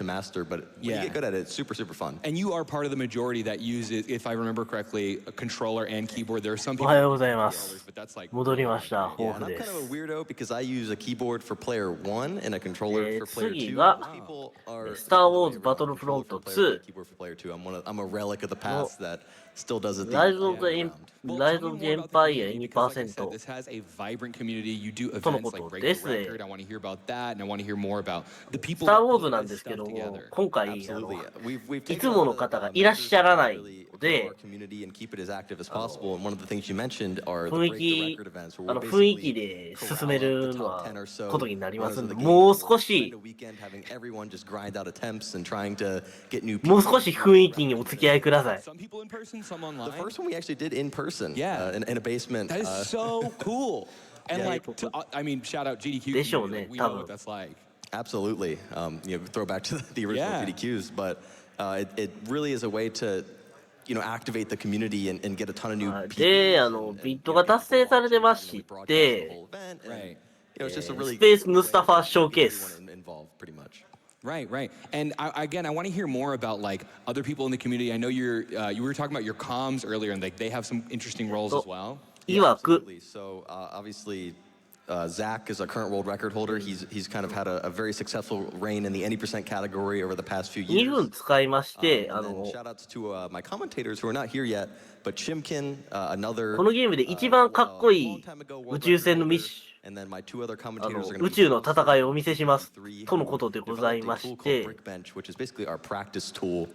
to master, but when you get good at it, it's super, super fun. And you are part of the majority that uses, if I remember correctly, a controller and keyboard. There are some お people はようございます。 but that's like 戻りました。 Yeah, 豊 and 富 I'm で kind of a す。 weirdo because I use a keyboard for player 1 and a controller for player 次 2. が Most people are スター・ウォー the ズ other way バト around, ルフロン controller ト for player 1, 2 keyboard for player 2. I'm a relic of the past that still does it the ライズ・オ other ブ・エ way ン around. ライズ・オブ・エンパイア because, like I said, 2% this has a vibrant community. You do との events こ like と Break で the すね。 Record. I want to hear about that, and I want to hear more about the ス people ター・ that ウォーズ put なんで this すけ stuff ども、 together. 今回Absolutely. We've い taken つもの a 方が lot いらっしゃら of ない really の grow で our community and keep it as active as possible. And one of the things you mentioned are the 雰囲 Break the 気 Record events, where we 雰囲気 basically で進 corral め up the るの top は 10 or こと so になりま winners す of の the で、 game. もう We'll 少 spend し a weekend having everyone just grind out attempts and trying to get new も people. う少し雰囲気にお付き合いください。 Some people in person, some The online. first one we actually did in person, Yeah. in a basement. That is so cool. And Yeah. like, I mean, shout out GDQ. でしょう community, ね、 like, we 多 know 分。 what that's like. Absolutely. Throw back to the original Yeah. GDQs, but it really is a way to, activate the community and get a ton of new はい people. で、ビットが達成されてまし Broadcast the て、 whole event, and, Right. it's just a really スペース good ムスタ way ファ to ショー get ケース everyone involved, pretty much. Right, right. And again, I want to hear more about like other people in the community. I know you were talking about your comms earlier, and like they have some interesting roles as well. 曰く Absolutely. So obviously, Zach is our current world record holder. He's kind of had a very successful reign in the any percent category over the past few 2 years. 分使いまして、 And then shout outs to my commentators who are not here yet, but Chimkin, こ another のゲームで一番かっこいい long time ago 宇 world 宙 record 船のミッ holder, シ and then my two other ョ commentators are ン going to 宇 be 宙の戦いをお見せします three とのことでござい developed ま a し tool called て、 Brickbench, which is basically our practice tool,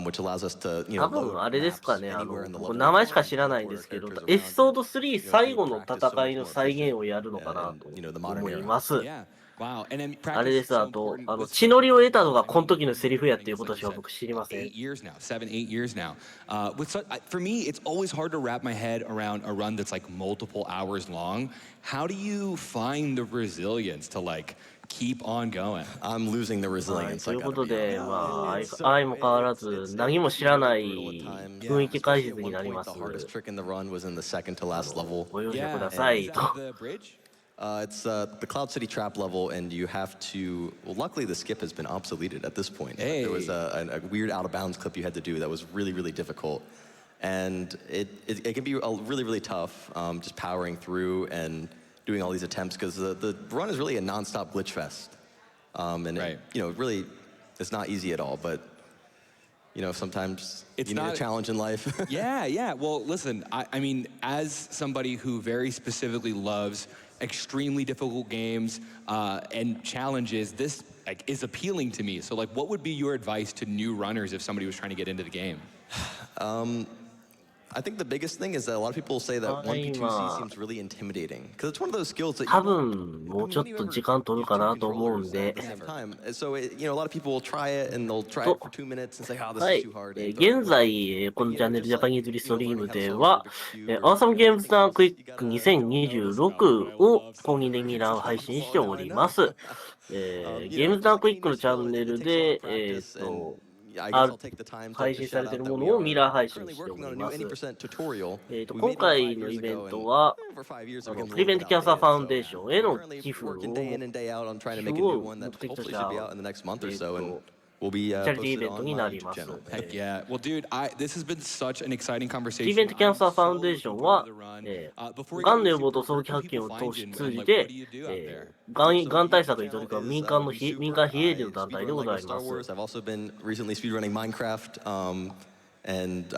which allows us to 多 load 分あれですか maps ね、 anywhere in the 僕 level 名前しか of 知らないん where ですけど、 characters エ around ピソード3 最後の practice so 戦 much いの more 再 efficient 現をやるのかな and, と the modern 思い era. ます。 Yeah. Wow. And then あれ practice で is す、 so あと、 important with 血のりを得たのが I mean, この時のセリフやっていうことしか僕知りません。 8 years now, 7, 8 years now. For me, it's always hard to wrap my head around a run that's like multiple hours long. How do you find the resilience to like keep on going? I'm losing the はい、 resilience. と I いうこ gotta と be で、 honest. まあ、相も変わらず、何も知らない雰囲気解説になり At ます。 one point, the hardest trick in the run was in the second to last level. ご容赦 Yeah. ください Is と。 that the bridge? It's the Cloud City trap level, and you have to. Well, luckily the skip has been obsoleted at this point. Hey. There was a weird out of bounds clip you had to do that was really, really difficult, and it can be really, really tough just powering through and doing all these attempts because the run is really a nonstop glitch fest, and Right. really, it's not easy at all. But sometimes It's you need a not- challenge in life. Yeah, yeah. Well, listen, I mean, as somebody who very specifically loves extremely difficult games and challenges, this like is appealing to me. So, like, what would be your advice to new runners if somebody was trying to get into the game? I think the biggest thing is that a lot of people say that 1P2C 今 seems really intimidating because it's one of those skills that 多 you 分もうちょっと時間取るかなと思うんで、 at the same time. And so a lot of people will try it and they'll try it for 2 minutes and say, "Oh, this は is い too hard." 現在、このチャンネルジャパニーズリストリームでは、アーサムゲームズターンクイック2026を公認レギュラー配信しております。ゲームズターンクイックのチャンネルで、配信されているものをミラー配信しております。今回のイベントは、プリベントキャンサーファウンデーションへの寄付を目的としたチャリティーイベントになります。 Heck yeah. Well, dude, this has been such an exciting プ conversation. リベントキャンサーファウンデーションは、 Before we がんの go 予 to 防と where 早期 can 発見 people を find 通 you, じ man? Like, て what do you do out there? がん対策に取り組む民間非営利の団体でございます。 I've also been recently speedrunning Minecraft, and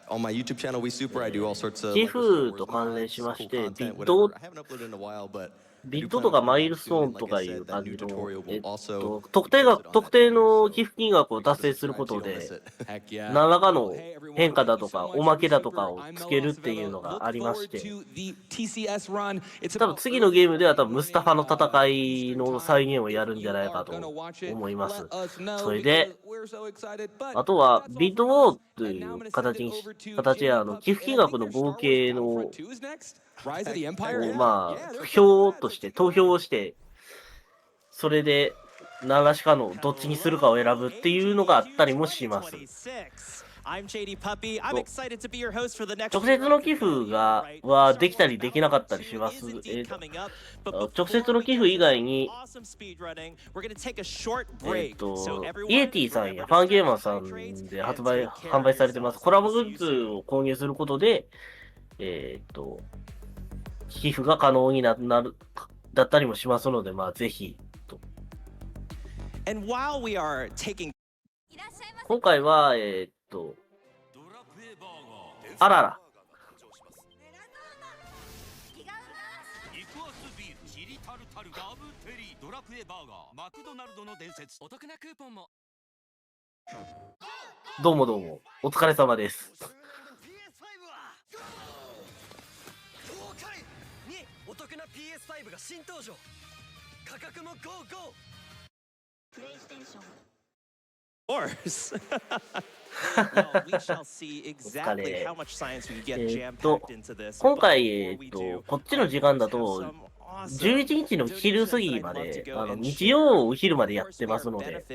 on my YouTube channel, We Super, I do all sorts of 寄付と関連しまして、ビット I haven't uploaded in a while, but ビットとかマイルストーンとかいう感じの、特定の寄付金額を達成することで、 Heck yeah. 何らかの変化だとか、おまけだとかをつけるっていうのがありまして、多分次のゲームでは多分ムスタファの戦いの再現をやるんじゃないかと思います。それで、あとはビットウォーという形や寄付金額の合計のまあ投票をして、それで何らしかのどっちにするかを選ぶっていうのがあったりもします。直接の寄付はできたりできなかったりします。直接の寄付以外に、イエティさんやファンゲーマーさんで販売されてますコラボグッズを購入することで、寄付が可能になる、だったりもしますので、まあぜひ。今回は、あらら。どうもどうも、お疲れ様です。お得な PS5 が新登場。価格もゴーゴー。プレイステーション。course. Well, we shall see exactly how much science we can get jam-packed into this. 今回、こっちの時間だと、11日の昼過ぎまで、日曜お昼までやってますので、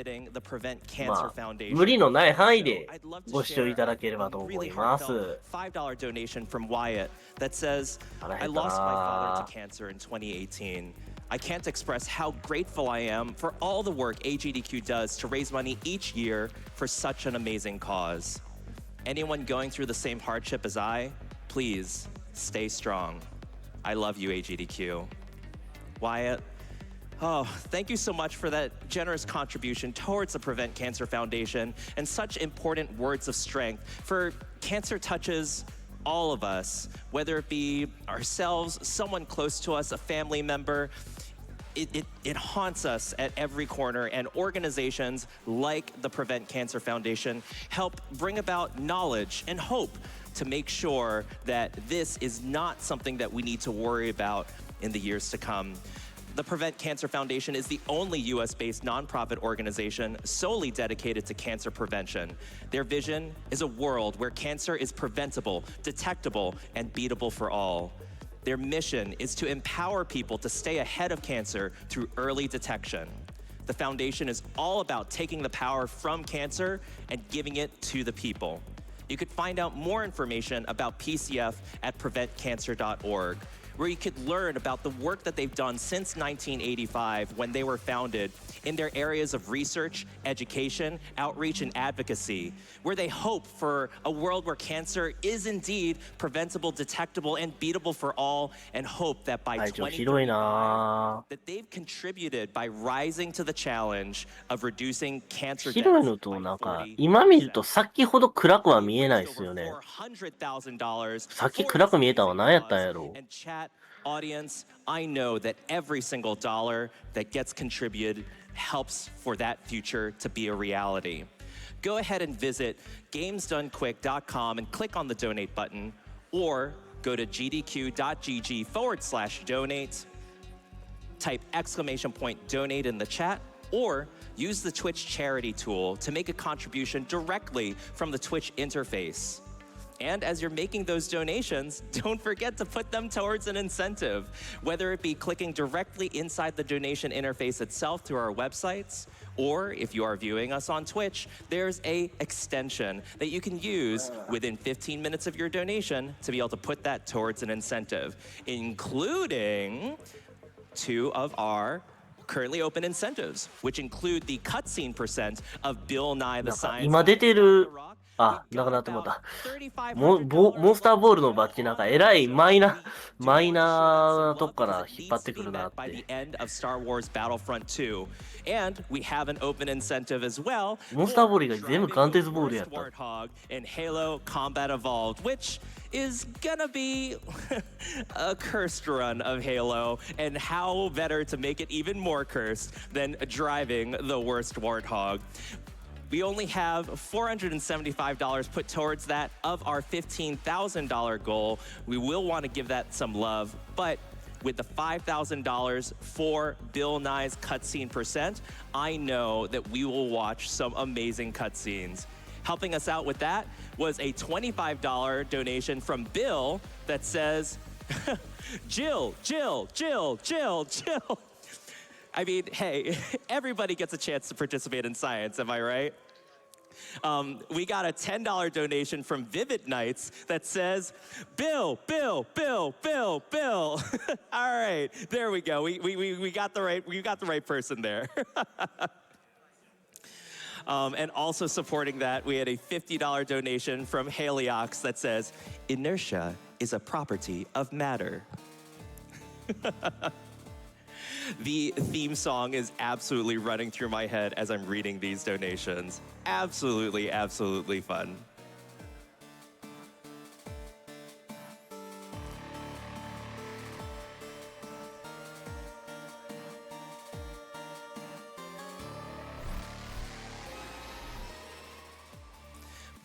まあ、無理のない範囲でご視聴いただければと思います。$5 donation from Wyatt that says, I lost my father to cancer in 2018. I can't express how grateful I am for all the work AGDQ does to raise money each year for such an amazing cause. Anyone going through the same hardship as I, please stay strong. I love you, AGDQ. Wyatt, oh, thank you so much for that generous contribution towards the Prevent Cancer Foundation and such important words of strength. For cancer touches all of us, whether it be ourselves, someone close to us, a family member. It haunts us at every corner, and organizations like the Prevent Cancer Foundation help bring about knowledge and hope to make sure that this is not something that we need to worry about in the years to come. The Prevent Cancer Foundation is the only US-based nonprofit organization solely dedicated to cancer prevention. Their vision is a world where cancer is preventable, detectable, and beatable for all. Their mission is to empower people to stay ahead of cancer through early detection. The foundation is all about taking the power from cancer and giving it to the people. You could find out more information about PCF at preventcancer.org, where you could learn about the work that they've done since 1985 when they were founded in their areas of research, education, outreach, and advocacy, where they hope for a world where cancer is indeed preventable, detectable, and beatable for all, and hope that by 2030 that they've contributed by rising to the challenge of reducing cancer deaths. 広いのとなんか今見ると先ほど暗くは見えないですよね。さっき暗く見えたのは何やったんやろう。Audience, I know that every single dollar that gets contributed helps for that future to be a reality. Go ahead and visit gamesdonequick.com and click on the donate button, or go to gdq.gg/donate, type !donate in the chat, or use the Twitch charity tool to make a contribution directly from the Twitch interface. And as you're making those donations, don't forget to put them towards an incentive, whether it be clicking directly inside the donation interface itself through our websites, or if you are viewing us on Twitch, there's an extension that you can use within 15 minutes of your donation to be able to put that towards an incentive, including 2 of our currently open incentives, which include the cutscene percent of Bill Nye the Science. 今出てるあ、なくなってもうた。モンスターボールのバッジなんかえらいマイナーとこから引っ張ってくるなって。モンスターボールが全部関鉄ボールやった。is gonna be a cursed run of Halo, and how better to make it even more cursed than driving the worst Warthog. We only have $475 put towards that of our $15,000 goal. We will want to give that some love, but with the $5,000 for Bill Nye's cutscene percent, I know that we will watch some amazing cutscenes. Helping us out with that was a $25 donation from Bill that says, Jill. I mean, hey, everybody gets a chance to participate in science, am I right? We got a $10 donation from Vivid Nights that says, Bill, Bill, Bill, Bill, Bill. All right, there we go. We got the right person there. And also supporting that, we had a $50 donation from Haliox that says, inertia is a property of matter. The theme song is absolutely running through my head as I'm reading these donations. Absolutely, absolutely fun.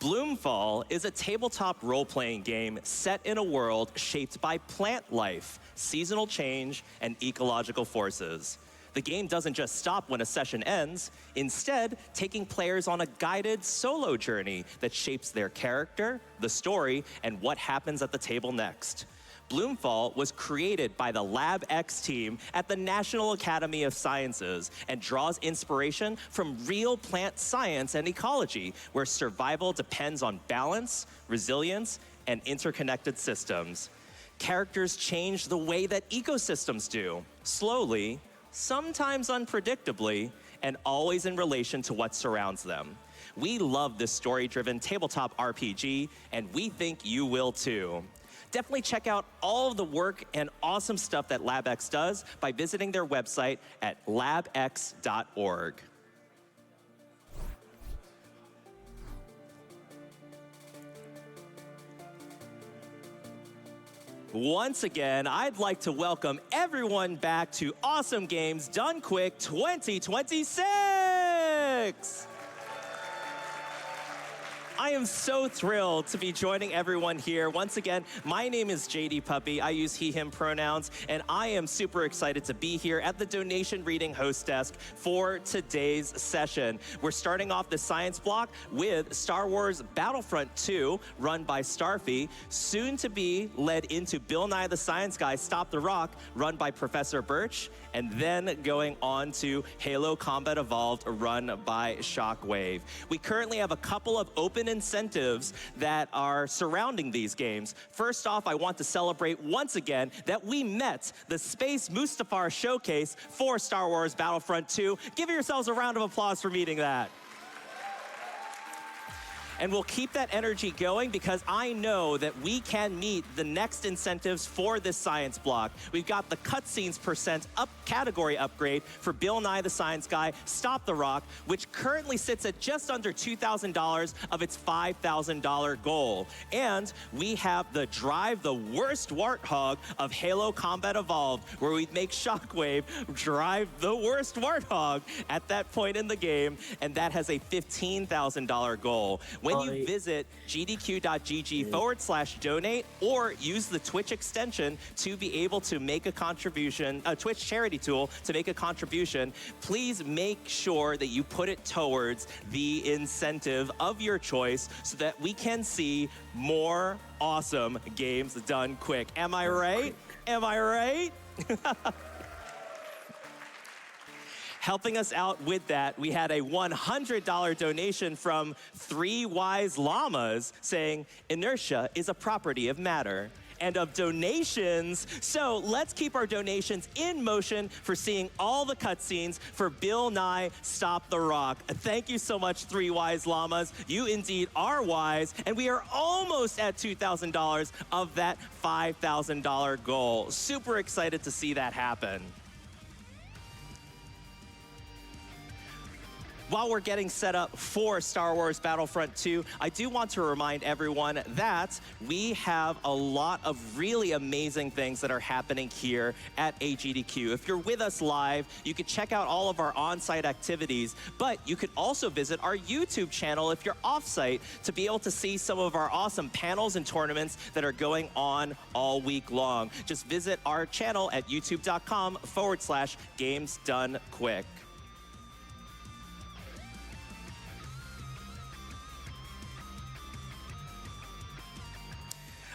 Bloomfall is a tabletop role-playing game set in a world shaped by plant life, seasonal change, and ecological forces. The game doesn't just stop when a session ends, instead taking players on a guided solo journey that shapes their character, the story, and what happens at the table next. Bloomfall was created by the Lab X team at the National Academy of Sciences and draws inspiration from real plant science and ecology, where survival depends on balance, resilience, and interconnected systems. Characters change the way that ecosystems do, slowly, sometimes unpredictably, and always in relation to what surrounds them. We love this story-driven tabletop RPG, and we think you will too. Definitely check out all of the work and awesome stuff that LabX does by visiting their website at labx.org. Once again, I'd like to welcome everyone back to Awesome Games Done Quick 2026! I am so thrilled to be joining everyone here. Once again, my name is JD Puppy. I use he, him pronouns, and I am super excited to be here at the donation reading host desk for today's session. We're starting off the science block with Star Wars Battlefront 2, run by Starfy, soon to be led into Bill Nye the Science Guy, Stop the Rock, run by Professor Birch, and then going on to Halo Combat Evolved, run by Shockwave. We currently have a couple of open incentives that are surrounding these games. First off, I want to celebrate once again that we met the Space Mustafar showcase for Star Wars Battlefront 2. Give yourselves a round of applause for meeting that. And we'll keep that energy going because I know that we can meet the next incentives for this science block. We've got the cutscenes percent up category upgrade for Bill Nye the Science Guy, Stop the Rock, which currently sits at just under $2,000 of its $5,000 goal. And we have the Drive the Worst Warthog of Halo Combat Evolved, where we make Shockwave drive the worst Warthog at that point in the game, and that has a $15,000 goal. When you visit gdq.gg/donate or use the Twitch extension to be able to make a contribution, a Twitch charity tool to make a contribution, please make sure that you put it towards the incentive of your choice so that we can see more awesome games done quick. Am I right? Am I right? Helping us out with that, we had a $100 donation from 3 Wise Llamas saying, inertia is a property of matter and of donations. So let's keep our donations in motion for seeing all the cutscenes for Bill Nye Stop the Rock. Thank you so much, 3 Wise Llamas. You indeed are wise, and we are almost at $2,000 of that $5,000 goal. Super excited to see that happen. While we're getting set up for Star Wars Battlefront 2, I do want to remind everyone that we have a lot of really amazing things that are happening here at AGDQ. If you're with us live, you can check out all of our on-site activities, but you could also visit our YouTube channel if you're off-site to be able to see some of our awesome panels and tournaments that are going on all week long. Just visit our channel at youtube.com/GamesDoneQuick.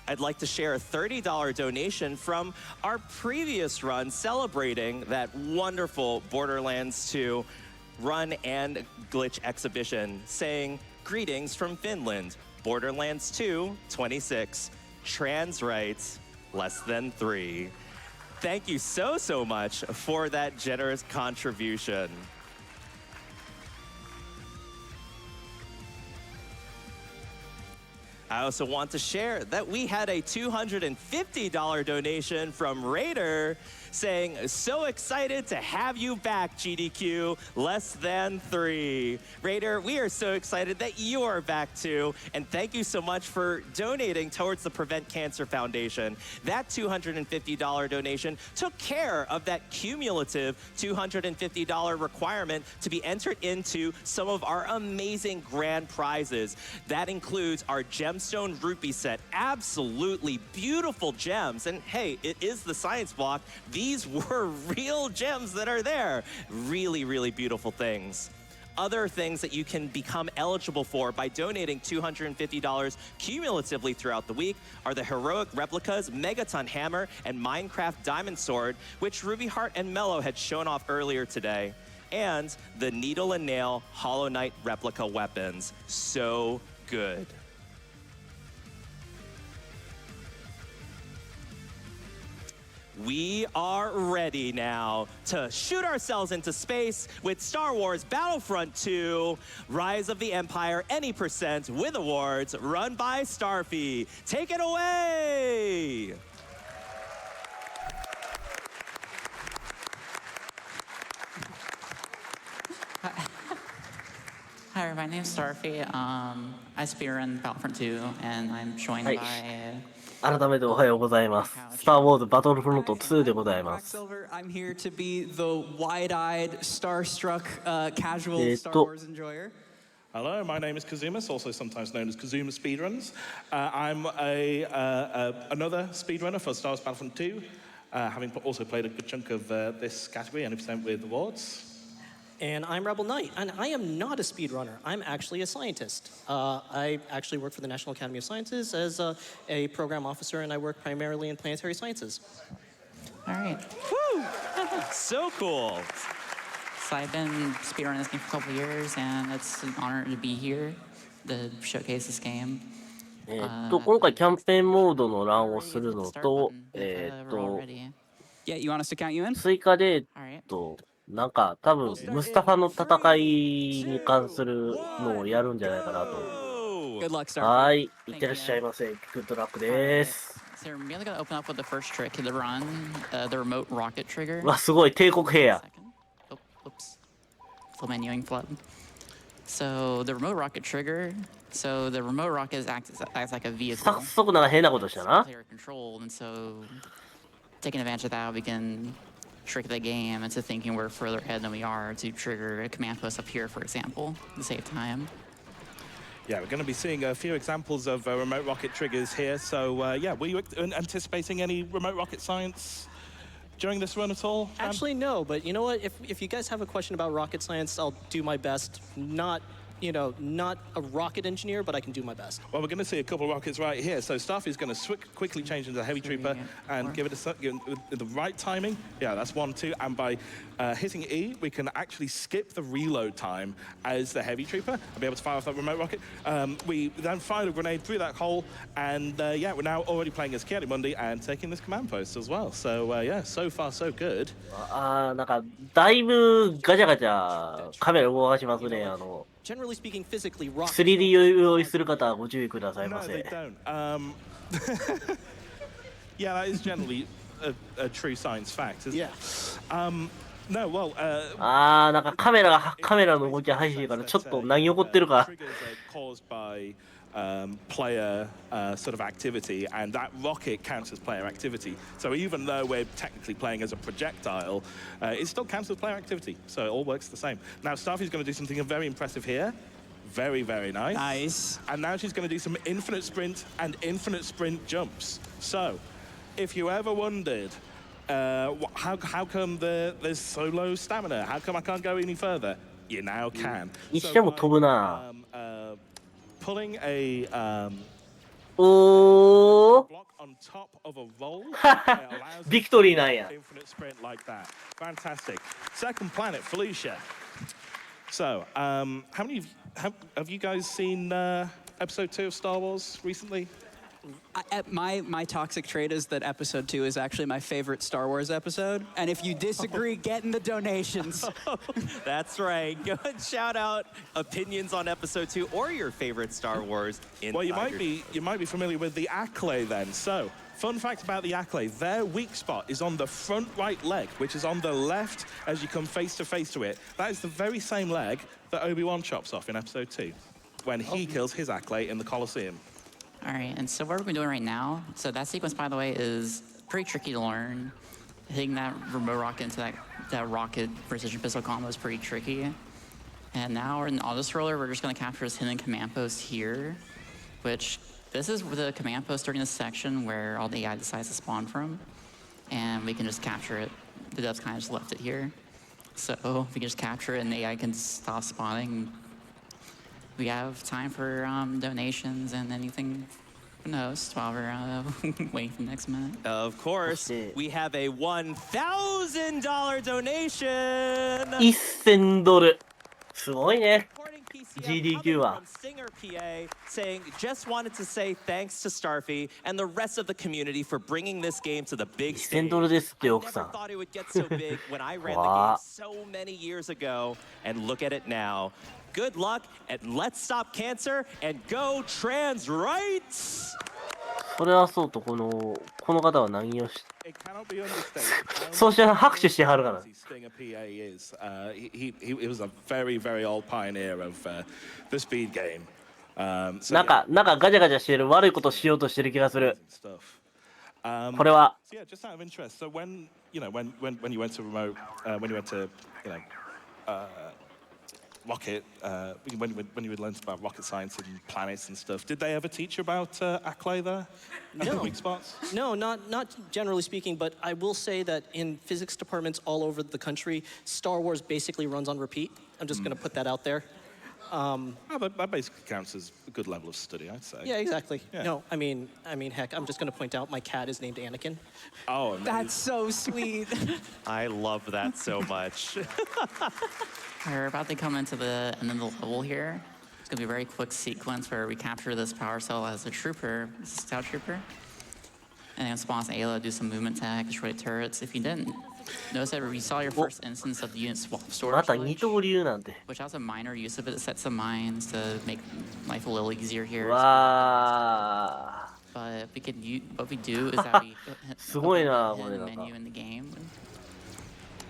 I'd like to share a $30 donation from our previous run celebrating that wonderful Borderlands 2 Run and Glitch exhibition saying, greetings from Finland, Borderlands 2, 26, trans rights, less than 3. Thank you so much for that generous contribution. I also want to share that we had a $250 donation from Raider saying, so excited to have you back, GDQ, less than 3. Raider, we are so excited that you are back too. And thank you so much for donating towards the Prevent Cancer Foundation. That $250 donation took care of that cumulative $250 requirement to be entered into some of our amazing grand prizes. That includes our Gemstone Rupee set, absolutely beautiful gems. And hey, it is the science block. These were real gems that are there. Really beautiful things. Other things that you can become eligible for by donating $250 cumulatively throughout the week are the Heroic Replicas, Megaton Hammer, and Minecraft Diamond Sword, which Ruby Heart and Mellow had shown off earlier today, and the Needle and Nail Hollow Knight replica weapons. So good. We are ready now to shoot ourselves into space with Star Wars Battlefront 2, Rise of the Empire, any percent with awards, run by Starfy. Take it away! Hi, my name is Starfy. I speedrun Battlefront 2, and I'm joined by... 改めておはようございます。スター・ウォーズ・バトルフロント2でございます。I'm here to be the wide-eyed, starstruck, casual Star Wars enjoyer. Hello, my name is Kazumas, also sometimes known as Kazuma Speedruns. I'm another speedrunner for Star Wars Battlefront 2, having also played a good chunk of this category, 100% with awards. And I'm Rebel Knight, and I am not a speedrunner. I'm actually a scientist. I actually work for the National Academy of Sciences as a program officer, and I work primarily in planetary sciences. All right. Woo! So cool. So I've been speedrunning this game for a couple of years, and it's an honor to be here to showcase this game. 今回キャンペーンモードの欄をするのと、Yeah, you want us to count you in? 追加で、なんか多分ムスタファの戦いに関するのをやるんじゃないかなと。Good luck, Star. はい、いってらっしゃいませ。グッドラックです。So we're merely going to open up with the first trick of the run, the remote rocket trigger. わ、すごい帝国兵や。Oops. Full menuing flood. So the remote rocket trigger. So the remote rocket acts like a vehicle. 早速なんか変なことしたな。Player controlled, and so taking advantage of that, we can trick the game into thinking we're further ahead than we are to trigger a command post up here, for example, to save time. Yeah, we're going to be seeing a few examples of remote rocket triggers here. So, yeah, were you anticipating any remote rocket science during this run at all? Actually, no, but you know what? If you guys have a question about rocket science, I'll do my best. Not a rocket engineer, but I can do my best. Well, we're going to see a couple of rockets right here. So Starfy's going to quickly change into a heavy trooper and give it the right timing. Yeah, that's 1, 2. And by hitting E, we can actually skip the reload time as the heavy trooper and be able to fire off that remote rocket. We then fired a grenade through that hole. And yeah, we're now already playing as Kiarimundi and taking this command post as well. So yeah, so far so good. なんかだいぶガチャガチャカメラ動かしますね。Generally speaking, physically, rocket. 3D 用意する方はご注意くださいま No, せ。 they don't. Yeah, that is generally a true science fact, isn't it? No, well, なんかカメラの動きが激しいからちょっと何起こってるか。 triggers are caused by player sort of activity, and that rocket counts as player activity. So even though we're technically playing as a projectile, it still counts as player activity. So it all works the same. Now Starfy's going to do something very impressive here. Very, very nice. Nice. And now she's going to do some infinite sprint and infinite sprint jumps. So if you ever wondered, how come there's so low stamina? How come I can't go any further? You now can. にしても飛ぶな。 Pulling aおー block on top of a roll. ビクトリーなんや。 Infinite sprint like that. Fantastic. Second planet, Felicia. So, how many have you guys seen Episode 2 of Star Wars recently? My toxic trait is that episode 2 is actually my favorite Star Wars episode. And if you disagree, get in the donations. That's right. Go and shout out opinions on episode 2 or your favorite Star Wars. Well, you might be familiar with the Acklay then. So, fun fact about the Acklay, their weak spot is on the front right leg, which is on the left as you come face to face to it. That is the very same leg that Obi-Wan chops off in episode 2 when he kills his Acklay in the Colosseum. All right, and so what we're doing right now, so that sequence, by the way, is pretty tricky to learn. Hitting that remote rocket into that rocket precision pistol combo is pretty tricky. And now we're in the auto scroller, we're just gonna capture this hidden command post here, which this is the command post during this section where all the AI decides to spawn from. And we can just capture it. The devs kind of just left it here. So if we can just capture it and the AI can stop spawning, we have time for donations and anything, who knows, while we're waiting for the next minute. Of course, we have a $1,000 donation. $1,000。すごいね。GDQ は。 Singer PA saying, just wanted to say thanks to Starfy and the rest of the community for bringing this game to the big stage. $1,000ですって、I 奥さ never ん。 thought it would get so big when I ran the game so many years ago, and look at it now. Good luck, and let's stop cancer and go trans rights. それはそうと、この方は何をし、 It cannot be understated. そうして拍手してはるから。 Stinger PA is. He was a very, very old pioneer of the speed game. So なんかガチャガチャしてる、悪いことしようとしてる気がする。 stuff. これは。 So yeah, just out of interest. So when you went to remote, when you went to rocket, when you learned about rocket science and planets and stuff, did they ever teach you about Acklay there? No. Weak spots? No, not generally speaking, but I will say that in physics departments all over the country, Star Wars basically runs on repeat. I'm just going to put that out there. That basically counts as a good level of study, I'd say. Yeah, exactly. Yeah. No, I mean, heck, I'm just going to point out my cat is named Anakin. Oh, That's so sweet. I love that so much. We're about to come into the end of the level here. It's gonna be a very quick sequence where we capture this power cell as a trooper, this is a scout trooper. And then spawns Ayla, do some movement tech, destroy turrets. If you didn't notice that we saw your first instance of the unit swap ま storage た二刀流なんて。 which has a minor use of it. It sets some mines to make life a little easier here. わ But we can what we do is that we すごいな、 hit これ a なんか。 menu in the game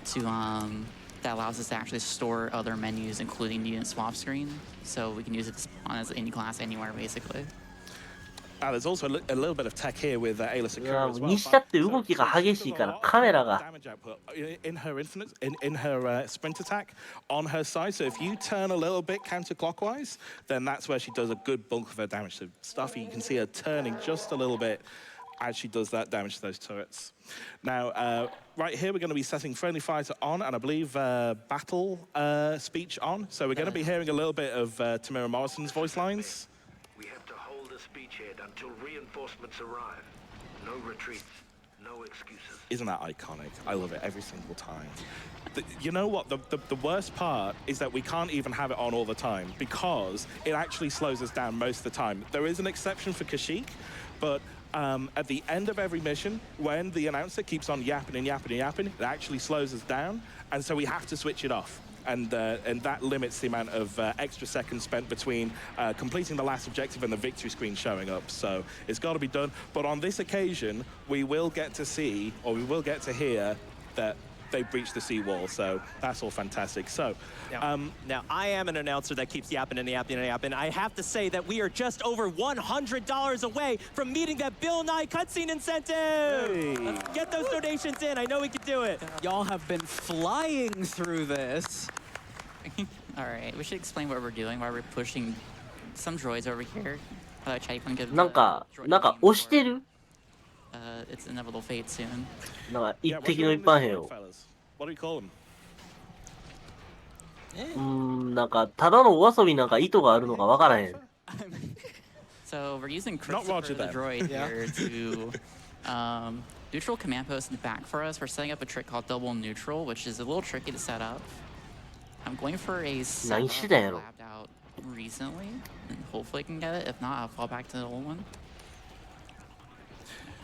to that allows us to actually store other menus, including the unit swap screen. So we can use it to spawn as any class anywhere, basically. There's also a little bit of tech here with Ayla い Secura や as も well. うにしたって動きが激しいからカメラが。 Damage output in her sprint attack on her side. So if you turn a little bit counterclockwise, then that's where she does a good bulk of her damage. So Stuffy, you can see her turning just a little bit as she does that damage to those turrets. Now, right here, we're going to be setting Friendly Fighter on, and I believe Battle speech on. So we're going to be hearing a little bit of Tamira Morrison's voice lines. We have to hold the speechhead until reinforcements arrive. No retreats, no excuses. Isn't that iconic? I love it every single time. You know what? The worst part is that we can't even have it on all the time because it actually slows us down most of the time. There is an exception for Kashyyyk, but at the end of every mission, when the announcer keeps on yapping and yapping and yapping, it actually slows us down, and so we have to switch it off. And that limits the amount of extra seconds spent between completing the last objective and the victory screen showing up. So it's got to be done. But on this occasion, we will get to see, or we will get to hear, that they breached the seawall. So that's all fantastic. So now I am an announcer that keeps yapping and yapping and yapping. I have to say that we are just over $100 away from meeting that Bill Nye cutscene incentive. Hey. Let's get those donations in. I know we can do it. Y'all have been flying through this. All right, we should explain what we're doing, why we're pushing some droids over here. なんか押してる It's inevitable fate soon. なんか一滴の一般兵を。 What do we call them? なんかただのお遊びなんか意図があるのかわからへん。 So we're using Not Roger Christopher the then. droid here to neutral command post in the back for us. We're setting up a trick called double neutral, which is a little tricky to set up. I'm going for a setup 何してたんやろ。 labbed out recently, and hopefully I can get it. If not, I'll fall back to the old one.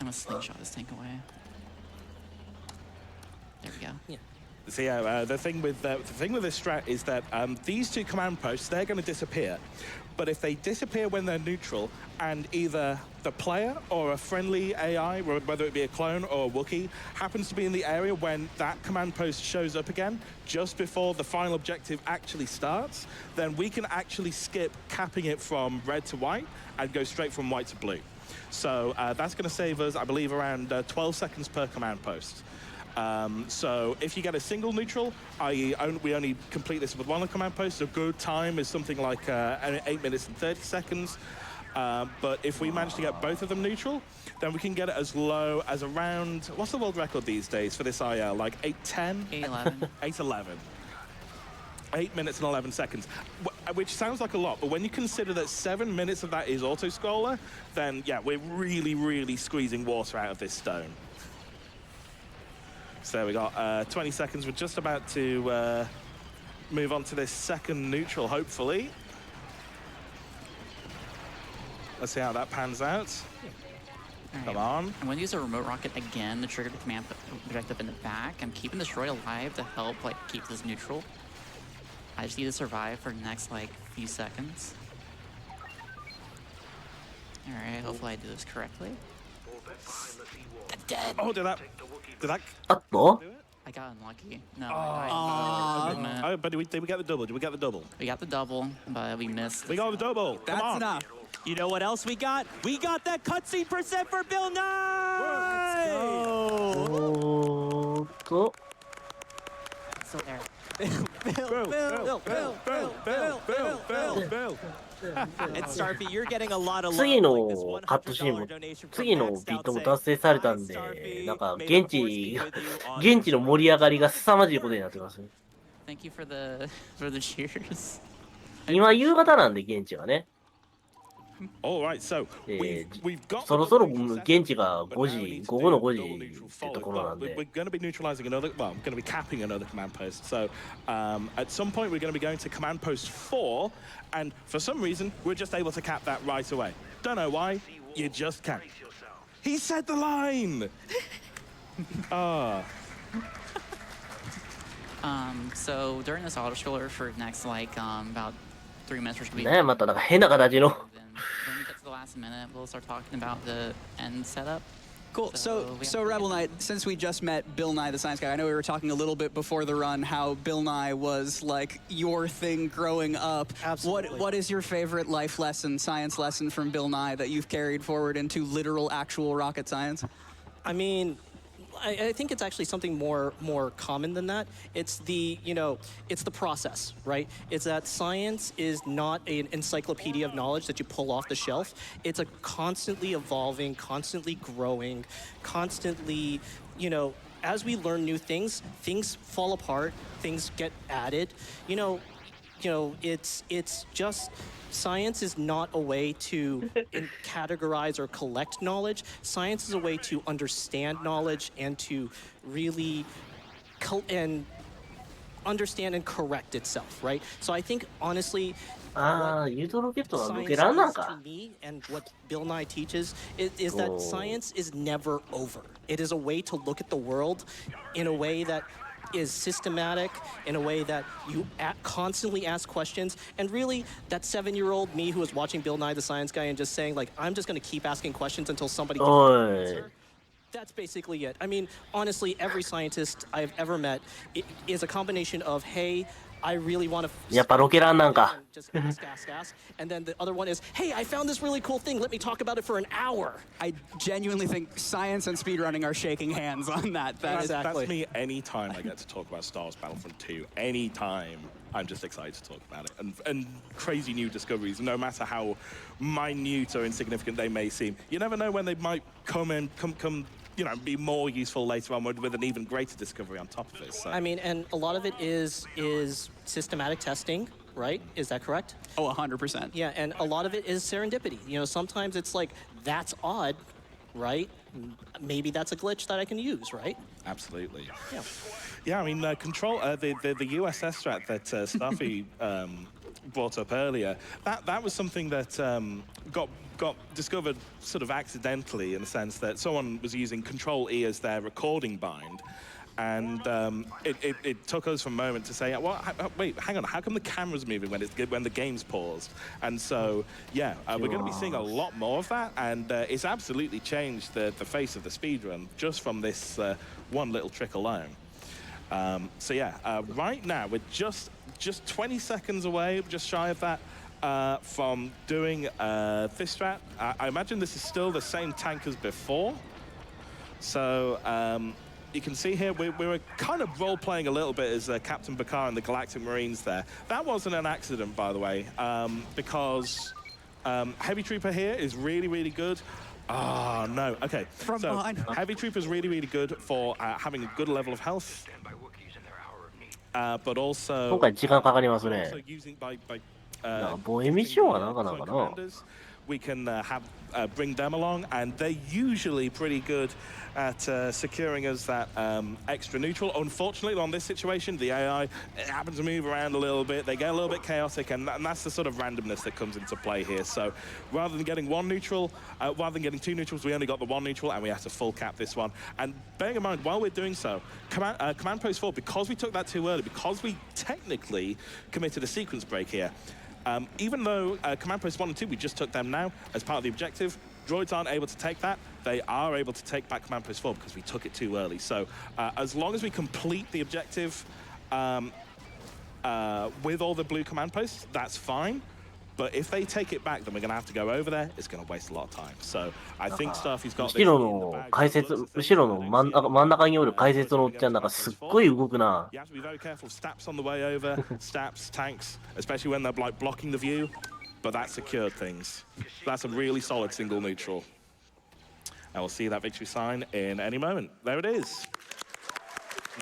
I'm gonna slingshot this tank away. There we go. Yeah. So yeah, the thing with this strat is that these two command posts, they're going to disappear. But if they disappear when they're neutral, and either the player or a friendly AI, whether it be a clone or a Wookiee, happens to be in the area when that command post shows up again, just before the final objective actually starts, then we can actually skip capping it from red to white and go straight from white to blue. So that's going to save us, I believe, around 12 seconds per command post. So if you get a single neutral, i.e. we only complete this with one command post, a good time is something like 8 minutes and 30 seconds. But if we manage to get both of them neutral, then we can get it as low as around, what's the world record these days for this IL? Like 8:10? 8:11. 8:11. 8 minutes and 11 seconds, which sounds like a lot, but when you consider that 7 minutes of that is auto-scroller, then yeah, we're really, really squeezing water out of this stone. So we got 20 seconds. We're just about to move on to this second neutral, hopefully. Let's see how that pans out. Come on. I'm going to use a remote rocket again to trigger the command objective in the back. I'm keeping the destroy alive to help keep this neutral. I just need to survive for the next few seconds. All right, hopefully I do this correctly. I'm dead. Oh, did that? あっと I got unlucky. No. Oh, but did we get the double? Did we get the double? We got the double, but we missed. We got the double. That's Come on. enough. You know what else we got? We got that cutscene percent for Bill Nye! おーっと So there. And Starfy, you're getting a lot of love. 次の like this カットシーンも $100 donation from 次の Max ビートも Dotson. 達成されたんで、なんか現地の盛り上がりが凄まじいことになってますね。 Thank you for the cheers. 今夕方なんで現地はね。 All right, so we've got そろそろ現地が5時、午後の5時ってところなんで。 We're going to be neutralizing another, well, we're going to be capping another command post. So at some point, we're going to be going to command post 4, and for some reason, we're just able to cap that right away. Don't know why, you just can. He said the line! So during this auto scroller for next about 3 minutes, we're going to be. ねえ、またなんか変な形の。 When we get to the last minute, we'll start talking about the end setup. Cool. So So Rebel Knight, since we just met Bill Nye the Science Guy, I know we were talking a little bit before the run how Bill Nye was like your thing growing up. Absolutely. What is your favorite life lesson, science lesson from Bill Nye that you've carried forward into literal, actual rocket science? I mean, I think it's actually something more common than that. It's the, it's the process, right? It's that science is not an encyclopedia of knowledge that you pull off the shelf. It's a constantly evolving, constantly growing, constantly, as we learn new things, things fall apart, things get added. It's just science is not a way to categorize or collect knowledge. Science is a way to understand knowledge and to really understand and correct itself, right? So I think honestly, ああ、ユートロケットは抜 science けらんなん is か to。me and what Bill Nye teaches is that Oh. science is never over. It is a way to look at the world in a way that is systematic, in a way that you constantly ask questions. And really, that 7-year-old me who was watching Bill Nye the Science Guy and just saying, I'm just going to keep asking questions until somebody gives me an おい。 answer. That's basically it. I mean, honestly, every scientist I've ever met is a combination of, hey, I really want to. やっぱロケランなんか。 Just ask. And then the other one is, hey, I found this really cool thing. Let me talk about it for an hour. I genuinely think science and speedrunning are shaking hands on that. That's me anytime I get to talk about Star Wars Battlefront 2. Anytime I'm just excited to talk about it. And crazy new discoveries, no matter how minute or insignificant they may seem. You never know when they might come be more useful later on with an even greater discovery on top of it. So. I mean, and a lot of it is systematic testing, right? Is that correct? Oh, 100%. Yeah, and a lot of it is serendipity. Sometimes it's like, that's odd. right? Maybe that's a glitch that I can use, right? Absolutely. Yeah. Yeah, I mean, control the USS strat that Stuffy brought up earlier. That was something that got discovered sort of accidentally, in the sense that someone was using Control E as their recording bind. And it took us for a moment to say, well, wait, hang on, how come the camera's moving when the game's paused? And so, yeah, we're going to be seeing a lot more of that, and it's absolutely changed the face of the speedrun just from this one little trick alone. So yeah, right now we're just 20 seconds away, just shy of that, from doing this strat. I imagine this is still the same tank as before. So you can see here, we were kind of role-playing a little bit as Captain Bakar and the Galactic Marines there. That wasn't an accident, by the way, because Heavy Trooper here is really, really good. Oh, no. Okay. From so behind. Heavy Trooper is really, really good for having a good level of health, but also... 今回時間かかりますね。 also using by なんか防衛ミッションはなんかなんかな。 commanders, we can bring them along, and they're usually pretty good at securing us that extra neutral. Unfortunately, on this situation, the AI happens to move around a little bit. They get a little bit chaotic, and that's the sort of randomness that comes into play here. So rather than getting one neutral, rather than getting two neutrals, we only got the one neutral, and we have to full cap this one. And bearing in mind, while we're doing so, Command Post 4, because we took that too early, because we technically committed a sequence break here, even though Command Post 1 and 2, we just took them now as part of the objective, droids aren't able to take that. They are able to take back Command Post 4 because we took it too early. So as long as we complete the objective with all the blue command posts, that's fine. But if they take it back, then we're going to have to go over there. It's going to waste a lot of time. So I think Starfy's got this. 後ろの解説、後ろの真ん中におる解説のおっちゃんなんかすっごい動くな。 You have to be very careful of Staps on the way over. Staps, tanks, especially when they're like blocking the view. But that secured things. That's a really solid single neutral. And we'll see that victory sign in any moment. There it is.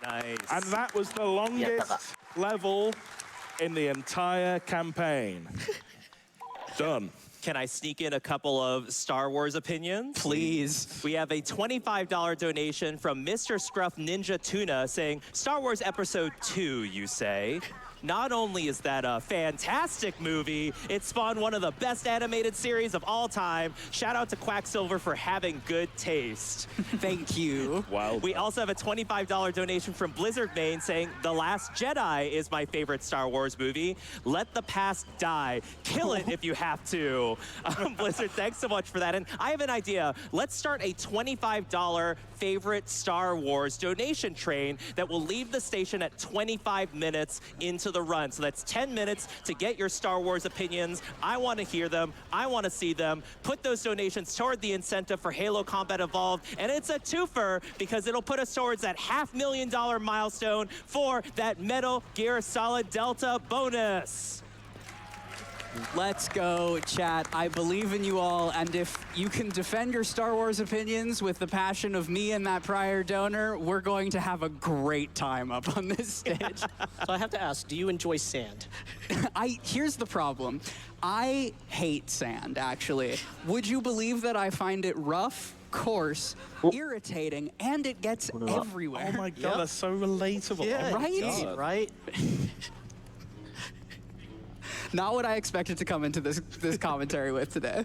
Nice. And that was the longest level in the entire campaign. Done. Can I sneak in a couple of Star Wars opinions? Please. We have a $25 donation from Mr. Scruff Ninja Tuna saying, Star Wars Episode 2, you say? Not only is that a fantastic movie, it spawned one of the best animated series of all time. Shout out to Quacksilver for having good taste. Thank you. Wow. We also have a $25 donation from Blizzard Main saying, The Last Jedi is my favorite Star Wars movie. Let the past die. Kill it if you have to. Blizzard, thanks so much for that. And I have an idea. Let's start a $25 favorite Star Wars donation train that will leave the station at 25 minutes into the run. So that's 10 minutes to get your Star Wars opinions. I want to hear them. I want to see them. Put those donations toward the incentive for Halo Combat Evolved. And it's a twofer because it'll put us towards that $500,000 milestone for that Metal Gear Solid Delta bonus. Let's go, chat. I believe in you all, and if you can defend your Star Wars opinions with the passion of me and that prior donor, we're going to have a great time up on this stage. So I have to ask, do you enjoy sand? Here's the problem. I hate sand, actually. Would you believe that I find it rough, coarse, irritating, and it gets everywhere? Oh my God, that's so relatable. Yeah, oh my right? God. Right? Not what I expected to come into this commentary with today.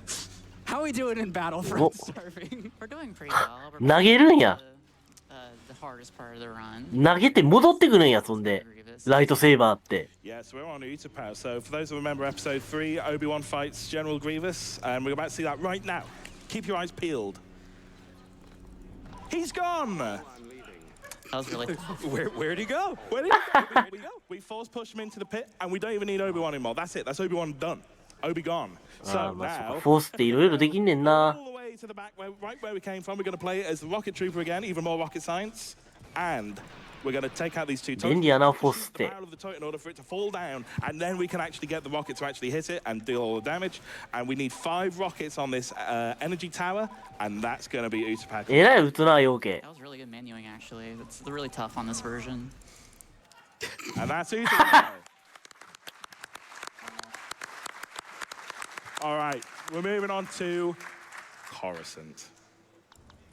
How are we doing in Battlefront Starving? We're doing pretty well. We're 投げるんや。 the hardest part of the run. 投げて戻ってくるんや、そんで。ライトセーバーって。 Yeah, so we're on Utapau. So for those who remember episode 3, Obi-Wan fights General Grievous, and we're about to see that right now. Keep your eyes peeled. He's gone! That was really Where'd he go? Where did he go? We force push him into the pit, and we don't even need Obi-Wan anymore. That's it. That's Obi-Wan done. Obi gone. あ So あ、まあ、そう now, か。フォースっていろいろできんねんな。 all the way to the back, right where we came from, we're going to play it as the Rocket Trooper again, even more rocket science, and we're going to take out these two turrets. 便利やな、フォースっ The て。 barrel of the turret in order for it to fall down, and then we can actually get the rocket to actually hit it and deal all the damage. And we need 5 rockets on this energy tower, and that's going to be Utapau. えらい打つな、陽気。 that was really good menuing actually. It's really tough on this version. And that's Utapau. All right, we're moving on to Coruscant.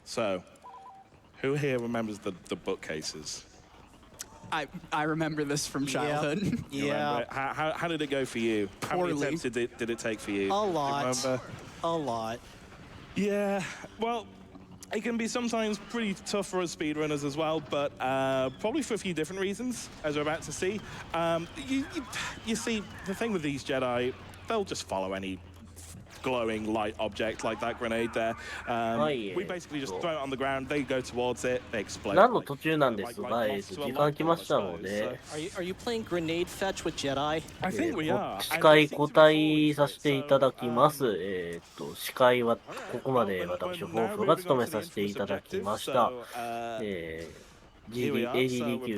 So, who here remembers the bookcases? I remember this from childhood. Yeah. How did it go for you? How many Poorly. attempts did it take for you? A lot. Do you remember? A lot. Yeah, well, it can be sometimes pretty tough for us speedrunners as well, but probably for a few different reasons, as we're about to see. You see, the thing with these Jedi, they'll just follow any glowing light object like that grenade there. We basically just throw it on the ground, they go towards it, they explode. 何の途中なんですが、時間来ましたので、Are you playing grenade fetch with Jedi? I think we are. 司会交代させていただきます。司会はここまで私、ホーフが務めさせていただきました。AGD 級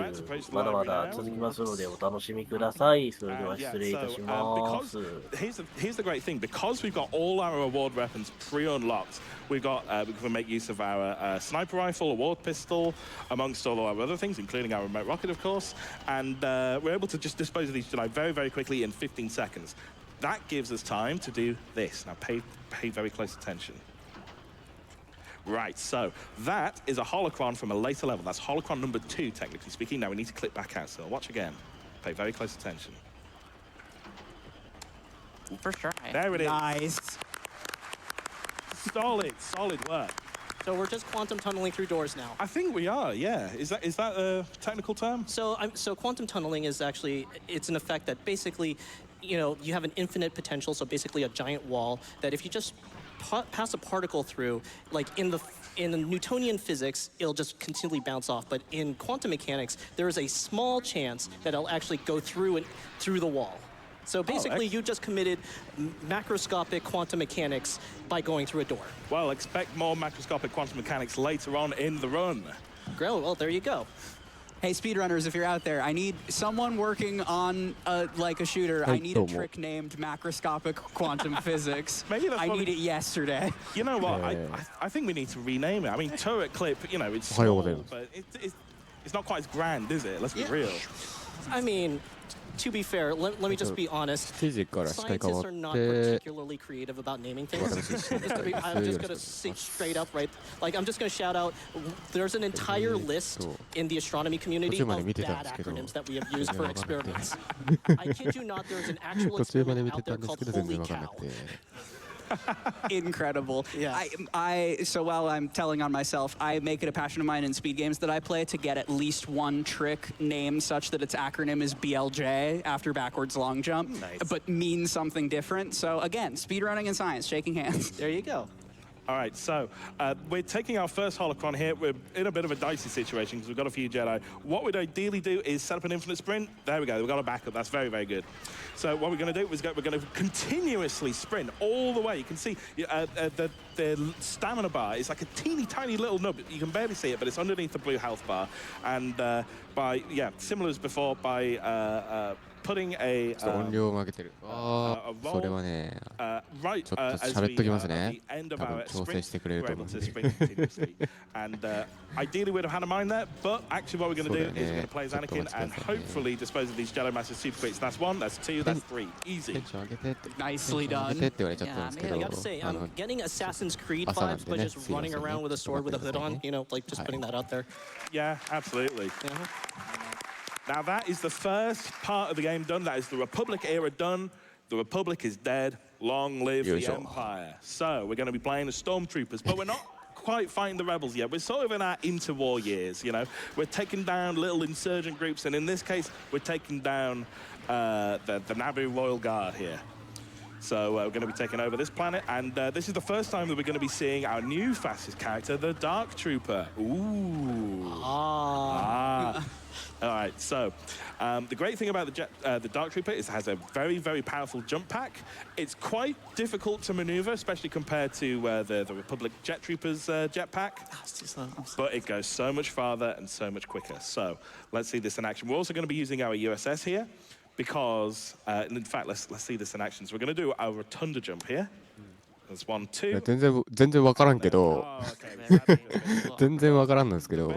まだまだ続きますのでお楽しみください。それでは失礼いたします。Here's the great thing, because we've got all our award weapons pre-unlocked, we can make use of our sniper rifle, award pistol, amongst all our other things, including our remote rocket, of course, and we're able to just dispose of these Jedi very, very quickly in 15 seconds. That gives us time to do this. Now pay very close attention. Right, so that is a holocron from a later level. That's holocron number 2, technically speaking. Now we need to click back out, so watch again. Pay very close attention. First try. There it is. Nice. Solid work. So we're just quantum tunneling through doors now. I think we are, yeah. Is that a technical term? So quantum tunneling is actually, it's an effect that basically, you have an infinite potential, so basically a giant wall that if you just pass a particle through, like in the Newtonian physics, it'll just continually bounce off. But in quantum mechanics, there is a small chance that it'll actually go through the wall. So basically, you just committed macroscopic quantum mechanics by going through a door. Well, expect more macroscopic quantum mechanics later on in the run. Great, well, there you go. Hey, speedrunners, if you're out there, I need someone working on like a shooter. I need a trick named macroscopic quantum physics. Maybe that's I need it yesterday. You know what? I think we need to rename it. I mean, turret clip, it's small, but it's not quite as grand, is it? Let's be real. I mean, to be fair, let me just be honest. Scientists are not particularly creative about naming things. I'm just going to say straight up, right? Like, I'm just going to shout out, there's an entire list in the astronomy community of bad acronyms that we have used for experiments. I kid you not, there's an actual experiment out there called Holy Cow. Incredible. Yeah. So while I'm telling on myself, I make it a passion of mine in speed games that I play to get at least one trick named such that its acronym is BLJ after backwards long jump, but means something different. So again, speedrunning and science, shaking hands. There you go. All right, so we're taking our first holocron here. We're in a bit of a dicey situation because we've got a few Jedi. What we'd ideally do is set up an infinite sprint. There we go, we've got a backup. That's very, very good. So what we're going to do is we're going to continuously sprint all the way. You can see the stamina bar is like a teeny tiny little nub. You can barely see it, but it's underneath the blue health bar. And similar as before, by putting a 音量を上げてる。ああ、それはね、ちょっと喋っときますね。多分調整してくれると思うんで。And ideally we'd have had a mine there, but actually what we're going to do is we're going to play as Anakin and hopefully dispose of these Jedi Masters super quick. So that's 1, that's 2, that's 3. Easy. Nicely done. 上げてって言われちゃったんですけど、 I gotta say, I'm getting Assassin's Creed vibes by just running around with a sword with a hood on, like just putting that out there. Yeah, absolutely. Now that is the first part of the game done. That is the Republic era done. The Republic is dead. Long live the Empire. So we're going to be playing as Stormtroopers, but we're not quite fighting the rebels yet. We're sort of in our interwar years, We're taking down little insurgent groups, and in this case, we're taking down the Naboo Royal Guard here. So we're going to be taking over this planet, and this is the first time that we're going to be seeing our new fastest character, the Dark Trooper. Ooh. All right, so the great thing about the Dark Trooper is it has a very, very powerful jump pack. It's quite difficult to maneuver, especially compared to the Republic Jet Trooper's jetpack. But it goes so much farther and so much quicker. So let's see this in action. We're also going to be using our USS here because, in fact, let's see this in action. So we're going to do our rotunda jump here. There's 1, 2. 全然わからんけど、全然わからんですけど、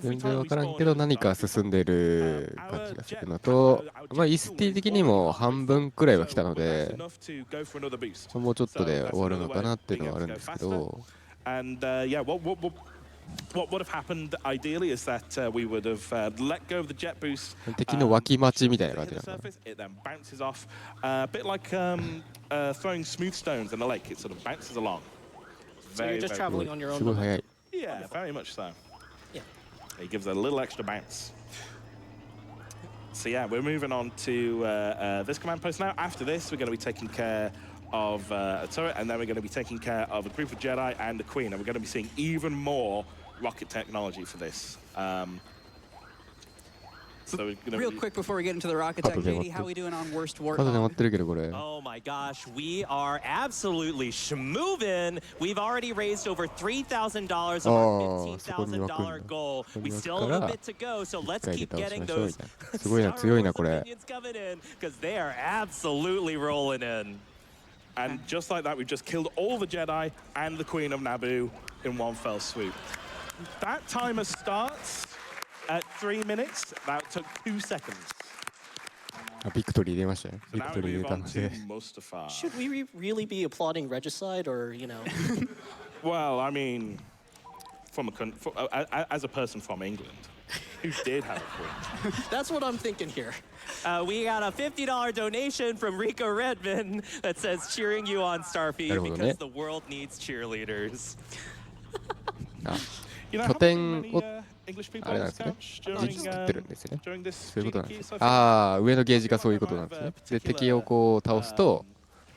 全然わからんけど何か進んでる感じがするのと、イスティ的にも半分くらいは来たので、もうちょっとで終わるのかなっていうのはあるんですけど。And yeah, what would have happened ideally is that we would have let go of the jet boost. 敵の脇待ちみたいな感じ to な the んだ。 surface, it then bounces off, a bit like throwing smooth stones in a lake. It sort of bounces along. So you're just traveling on your す own. ごい速い。 Yeah, very much so. Yeah. It gives a little extra bounce. So yeah, we're moving on to this command post now. After this, we're going to be taking care of a turret, and then we're going to be taking care of a group of Jedi and the Queen, and we're going to be seeing even more rocket technology for this. So we're gonna Real quick before we get into the rocket tech, JD, how are we doing on worst 角で待 warthog? ってるけどこれ。 Oh my gosh, we are absolutely schmovin'. We've already raised over $3,00000 of our $15,000 goal. We still have a bit to go, so let's keep getting thoseすごいな、強いなこれ。 opinions coming in, because they are absolutely rolling in. And just like that, we've just killed all the Jedi and the Queen of Naboo in one fell swoop. That timer starts at 3 minutes. That took 2 seconds. あ、ビクトリー出ましたよ。 So ビク now ト we リー出 move た on の to で。 Mustafar. Should we really be applauding regicide, or Well, I mean, as a person from England, who did have a queen. That's what I'm thinking here. We got a $50 donation from Rico Redman that says cheering you on, Starfy, because the world needs cheerleaders. あ、 You know 拠 how 点 many を English あ people れ on なん this ですね。 couch 時期作ってるんですよね。 during this そういうことなんです GDQ ね。 so far? ああ、上のゲージがそういうことなんですね。で、敵をこう倒すと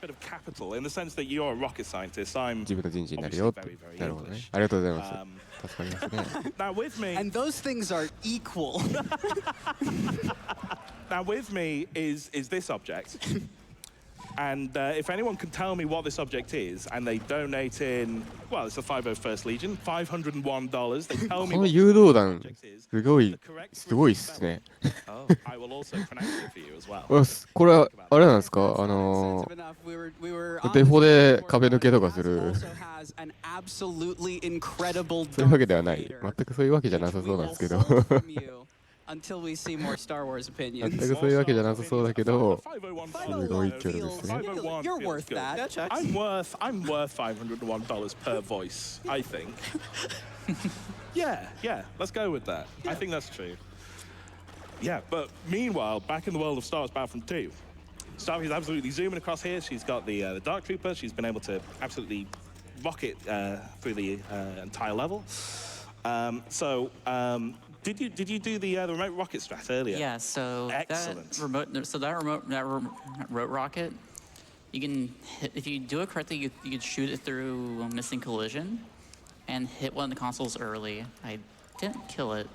Bit of capital in the sense that you're a rocket scientist. I'm 自分の陣地になるよって。 obviously very, very なるほどね English. ありがとうございます。助かりますね。 Now with me, And those things are equal. now with me is this object. And if anyone can tell me what this object is, and they donate in, well, it's the 501st Legion, $501. They tell こ me の what 誘導弾 the object is. すごい The correct すごいっすね。 I will also pronounce it for you as well. これはあれなんですかSensitive enough. We were on デフォ the で board, 壁抜けとかす but る also has an absolutely incredible そういうわけではない Darth 全 Vader, くそういうわけじゃなさ which そう we なんですけ will ど hold from you until we see more Star Wars 全 opinions. くそういうわけじゃなさそうだけど 501すごいキャラですね 501 You're feels worth good. that. I'm worth $501 per voice, I think. Yeah, let's go with that. I think that's true. Yeah, but meanwhile, back in the world of Star Wars Battlefront 2, Starfy's absolutely zooming across here. She's got the Dark Trooper. She's been able to absolutely rocket through the entire level. Did you do the remote rocket strat earlier? Yeah, so Excellent. that remote rocket, you can hit, if you do it correctly, you can shoot it through missing collision, and hit one of the consoles early. I didn't kill it,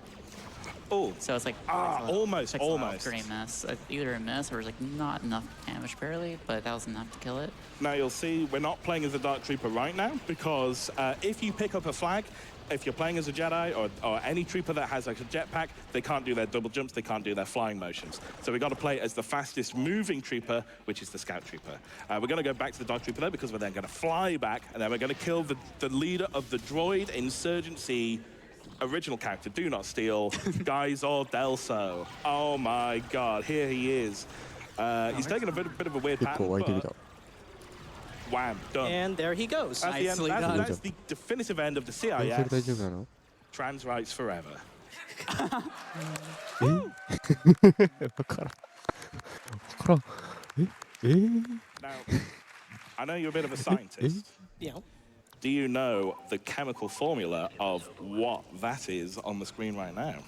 Oh, so it's like almost. grenade miss. Either a miss or like not enough damage barely, but that was enough to kill it. Now you'll see we're not playing as a Dark Trooper right now because if you pick up a flag, if you're playing as a Jedi or any trooper that has like a jetpack, they can't do their double jumps, they can't do their flying motions. So we've got to play as the fastest moving trooper, which is the Scout Trooper. We're going to go back to the Dark Trooper though because we're then going to fly back and then we're going to kill the leader of the droid insurgency original character, Do Not Steal, Geisor Delso. Oh my god, here he is. He's taking a bit of a weird 結構湧いてきた pattern, but wham, done. And there he goes. That's the end. Nicely done. That's the definitive end of the それ大丈夫 CIS. なの Trans rights forever. わからんえ Now, I know you're a bit of a scientist. Do you know the chemical formula of what that is on the screen right now?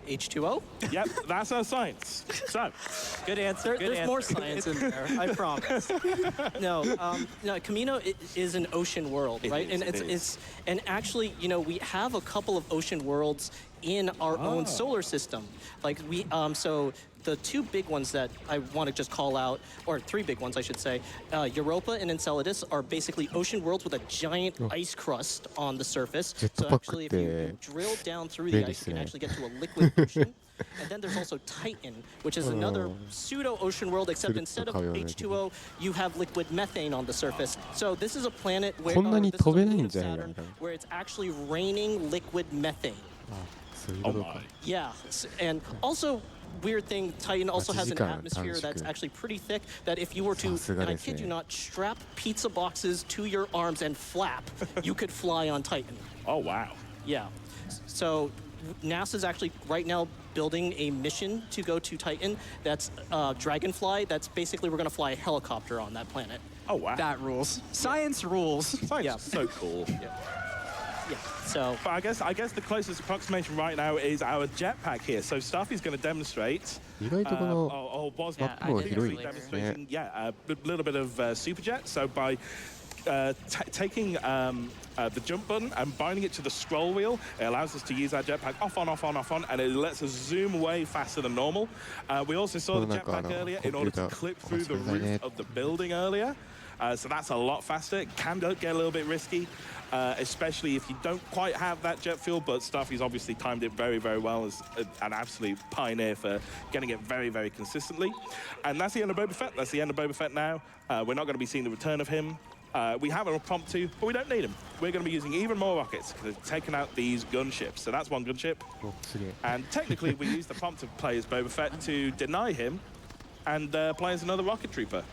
H2O? Yep, that's our science. So, Good answer. Good There's answer. more science in there, I promise. No, Camino is an ocean world, right? is, And it is. and actually, we have a couple of ocean worlds in our own solar system. Like so the two big ones that I want to just call out, or three big ones I should say, Europa and Enceladus are basically ocean worlds with a giant ice crust on the surface. So actually, if you drill down through the ice, you can actually get to a liquid ocean. And then there's also Titan, which is another pseudo-ocean world, except instead of H2O, you have liquid methane on the surface. So this is a planet where, こんなに this is a 飛べ moon ないん of じゃないか Saturn みたいな where it's actually raining liquid methane. そういうことか Yeah, and also weird thing, Titan also has an 8時間 atmosphere 短縮。 that's actually pretty thick that if you were to, さすが and I ですね。 kid you not, strap pizza boxes to your arms and flap, you could fly on Titan. Oh, wow. Yeah. So NASA's actually right now building a mission to go to Titan that's Dragonfly. That's basically we're going to fly a helicopter on that planet. Oh, wow. That rules. Science rules. Science Yeah. is so cool. Yeah. So But I guess the closest approximation right now is our jetpack here. So Stuffy's going to demonstrate. 意外とこの was Yeah, I did広い earlier. demonstrating, yeah, a little bit of super jet. So by taking the jump button and binding it to the scroll wheel, it allows us to use our jetpack off on, off on, off on, and it lets us zoom way faster than normal. We also saw the jetpack earlier in order to clip through the roof of the building earlier. So that's a lot faster. It can get a little bit risky, especially if you don't quite have that jet fuel, but Stuffy's obviously timed it very, very well as an absolute pioneer for getting it very, very consistently. And that's the end of Boba Fett. That's the end of Boba Fett now. We're not going to be seeing the return of him. We have a prompt to, but we don't need him. We're going to be using even more rockets because they've taken out these gunships. So that's one gunship. おすげえ And technically, we use the prompt to play as Boba Fett to deny him and play as another rocket trooper.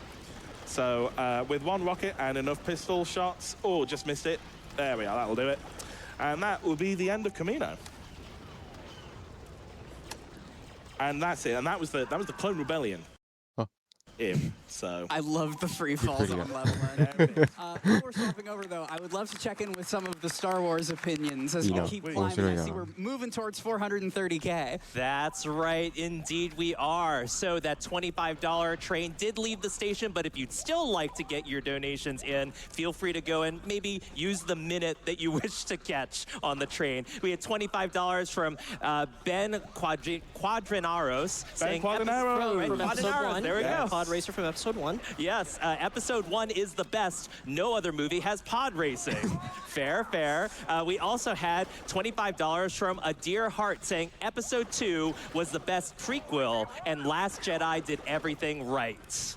So with one rocket and enough pistol shots, oh, just missed it. There we are, that'll do it. And that will be the end of Camino. And that's it. And that was the Clone Rebellion. Oh. So I love the free falls pretty on good. level end. Before we're swapping over, though, I would love to check in with some of the Star Wars opinions as we Yeah. keep Wait. climbing. I see we're moving towards 430K. That's right, indeed we are. So that $25 train did leave the station, but if you'd still like to get your donations in, feel free to go and maybe use the minute that you wish to catch on the train. We had $25 from Ben Quadranaros saying Quadranaros. from episode Quadranaros, 1, there we go. Pod Racer from episode 1. Yes, episode 1 is the best. No other movie has pod racing. Fair, fair. We also had $25 from A Dear Heart saying episode 2 was the best prequel and Last Jedi did everything right.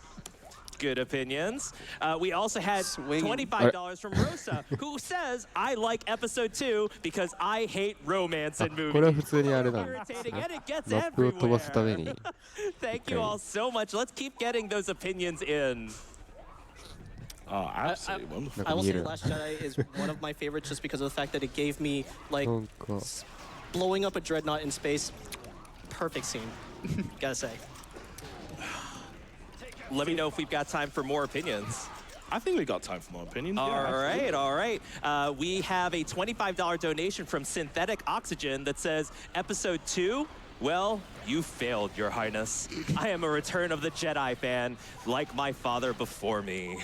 Good opinions. We also had $25 from Rosa, who says, I like episode 2 because I hate romance in これは movies. 普通にあれなんですね Irritating, and it gets マップを飛ばすために Thank you all so much. Let's keep getting those opinions in. Oh, absolutely wonderful. I will say Mira. Last Jedi is one of my favorites just because of the fact that it gave me, like, なんか blowing up a dreadnought in space. Perfect scene. Gotta say. Let me know if we've got time for more opinions. I think we got time for more opinions. All Yeah, right, absolutely. all right. We have a $25 donation from Synthetic Oxygen that says, Episode 2, well, you failed, Your Highness. I am a Return of the Jedi fan, like my father before me.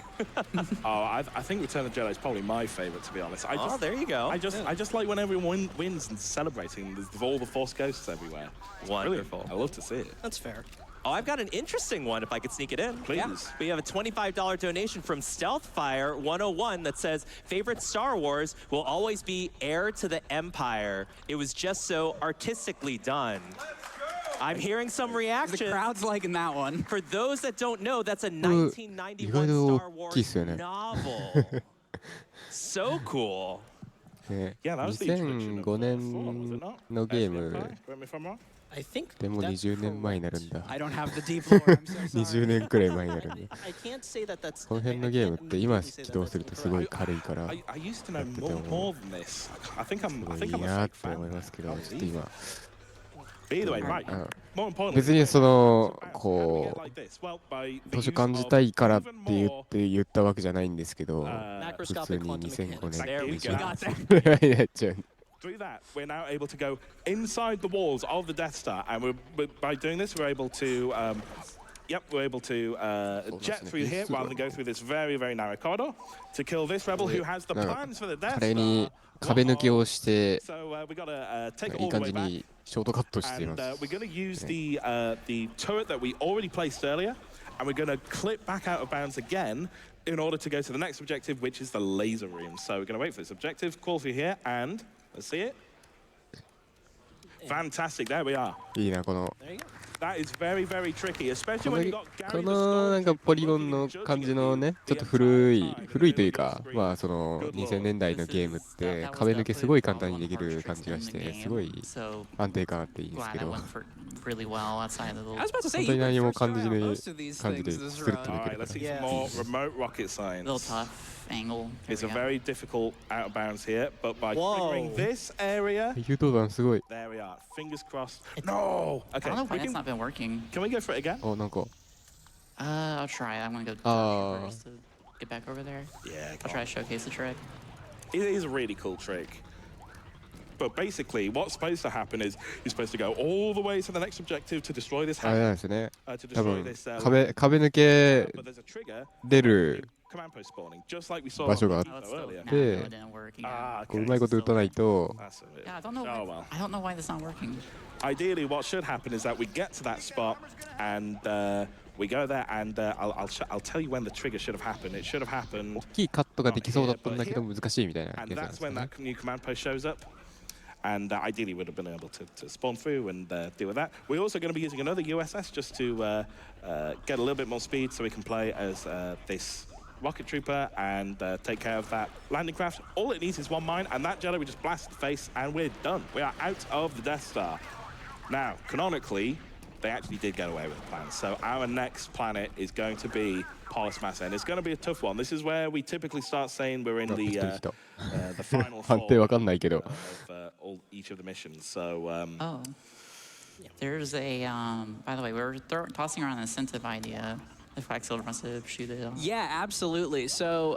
I think Return of the Jedi is probably my favorite, to be honest. There you go. I just like when everyone wins and celebrating with all the Force ghosts everywhere. It's Wonderful. brilliant. I love to see it. That's fair. Oh, I've got an interesting one if I could sneak it in. Please. Yeah. We have a $25 donation from Stealthfire 101 that says, favorite Star Wars will always be Heir to the Empire. It was just so artistically done. I'm hearing some reaction. The crowd's liking that one. For those that don't know, that's a 意外 1991 と Star 大きいっすよ Wars ね novel. So cool. ね Yeah, that was the introduction of 2005 was 年 it not? のゲーム Correct me if I'm wrong. I think でも that's 20年前になるんだ I don't have the deep lore. I'm so sorry. 20年くらい前になるんだ I can't say that that's. この辺のゲームって今起動するとすごい軽いから I used to know やってて more も than this. I think す I'm ご a いいい fake なって fan. 思いますけどちょっと今 But either way, right. あ More importantly, 別にその how do we こ get like this? Well, by う the 図書 use 館 of 自体からって even 言ったわけじゃないんですけど more, 普通 Macroscopic に quantum 2005 mechanics. 年 There we go. 20になっちゃう through that, we're now able to go inside the walls of the Death Star, and by doing this, we're able to, we're able to jet through here rather than go through this very, very narrow corridor to kill this rebel who has the なんか plans for the Death 華麗に Star. 壁抜けをして So we got to take い all い the 感 way じ back, にショートカットしていま and す we're going to use the turret that we already placed earlier, and we're going to clip back out of bounds again in order to go to the next objective, which is the laser room. So we're going to wait for this objective, call through here, and let's see it. Fantastic, there we are. いいなこの There you go. That is very, very tricky, especially when you got こ Gary のなんかポリゴンの感じのね、ちょっと古いというか、まあその2000年代のゲームって壁抜けすごい簡単にできる感じがして、すごい安定感あっていいんですけど、本当に何も感じでするっとできるから。Angle. It's a very difficult out of bounds here, but by triggering this area, 誘導弾すごい。 there we are. Fingers crossed. No. I Okay. don't know why it's not been working. Can we go for it again? あ、なんか。I'll try. I'm gonna go first to get back over there. Yeah. I'll try to showcase the trick. It is a really cool trick. But basically, what's supposed to happen is you're supposed to go all the way to the next objective to destroy this あれなん hammer. ですね。 To 多 destroy 分 this. 壁抜け But there's a trigger. 出る Command post spawning, just like we saw 場所があっ Oh, it's still, earlier. no, て it didn't work. Yeah. こううまいこと打たないと That's it. Yeah, I don't know. Oh, Why, well. I don't know why this not working. Ideally, what should happen is that we get to that spot and we go there, and I'll tell you when the trigger should have happened. It should have happened. 大きいカットができそうだったんだけど難しいみたいなや And つなんで that's すよ when ね that new command post shows up. And ideally, would have been able to spawn through and deal with that. We're also going to be using another USS just to get a little bit more speed so we can play as this rocket trooper and take care of that landing craft. All it needs is one mine, and that jelly we just blast the face, and we're done. We are out of the Death Star. Now, canonically, they actually did get away with the plan. So our next planet is going to be Polis Mass, and it's going to be a tough one. This is where we typically start saying we're in the final 判定わかんないけど of each of the missions. So Oh. There's a, by the way, we were tossing around an incentive idea. If Quacksilver wants to shoot it off. Yeah, absolutely. So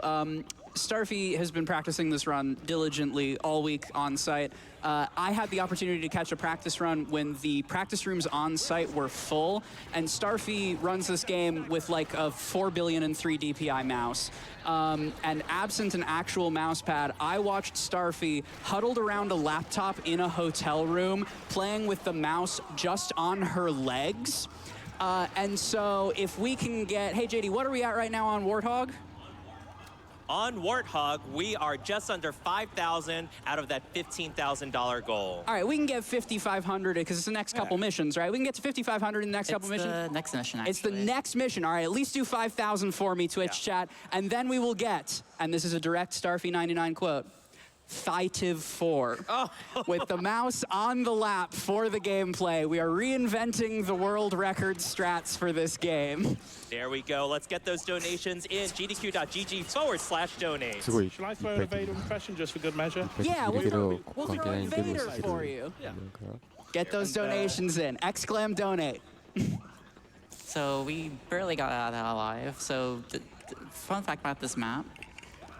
Starfy has been practicing this run diligently all week on site. I had the opportunity to catch a practice run when the practice rooms on site were full, and Starfy runs this game with like a 4 billion and 3 DPI mouse. And absent an actual mouse pad, I watched Starfy huddled around a laptop in a hotel room, playing with the mouse just on her legs. And so if we can get, hey JD, what are we at right now on Warthog? On Warthog, we are just under 5,000 out of that $15,000 goal. All right, we can get 5,500 because it's the next couple missions, right? We can get to 5,500 in the next couple missions. It's the next mission, actually. It's the next mission. All right, at least do 5,000 for me, Twitch chat, and then we will get, and this is a direct Starfy 99 quote, Fightive 4. With the mouse on the lap for the gameplay. We are reinventing the world record strats for this game. There we go. Let's get those donations in. gdq.gg/donate. すごいいっ shall I ぱ throw い a Vader impression just for good measure? Yeah, いるけど we'll 関係 throw ない in んでも Vader する for you. なんか Get those donations in. Exclam donate. So we barely got out of that alive. So the fun fact about this map,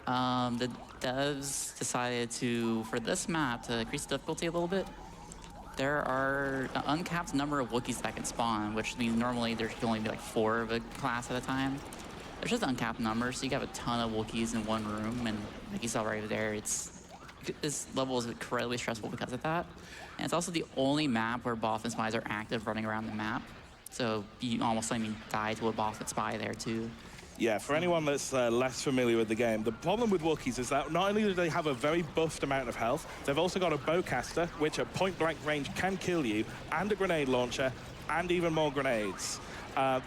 the devs decided to, for this map, to increase the difficulty a little bit. There are an uncapped number of Wookiees that can spawn, which means normally there can only be like 4 of a class at a time. There's just uncapped numbers, so you have a ton of Wookiees in one room, and like you saw right there, this level is incredibly stressful because of that. And it's also the only map where Boffin spies are active running around the map. So you almost die to a Boffin spy there too. Yeah, for anyone that's less familiar with the game, the problem with Wookiees is that not only do they have a very buffed amount of health, they've also got a bowcaster, which at point-blank range can kill you, and a grenade launcher, and even more grenades.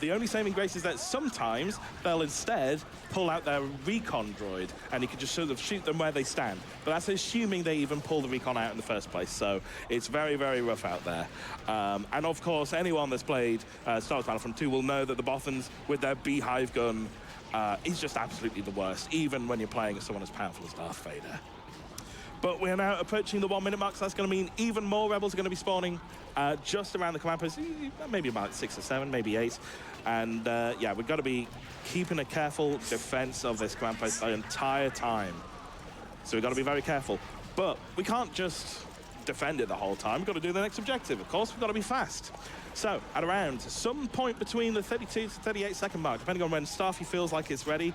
The only saving grace is that sometimes they'll instead pull out their recon droid, and you can just sort of shoot them where they stand. But that's assuming they even pull the recon out in the first place, so it's very, very rough out there. And of course, anyone that's played Star Wars Battlefront 2 will know that the Boffins with their beehive gun is just absolutely the worst, even when you're playing as someone as powerful as Darth Vader. But we're now approaching the 1 minute mark, so that's going to mean even more rebels are going to be spawning just around the command post, maybe about 6 or 7, maybe 8. And yeah, we've got to be keeping a careful defense of this command post the entire time. So we've got to be very careful. But we can't just defend it the whole time. We've got to do the next objective. Of course, we've got to be fast. So at around some point between the 32 to 38 second mark, depending on when Starfy feels like it's ready,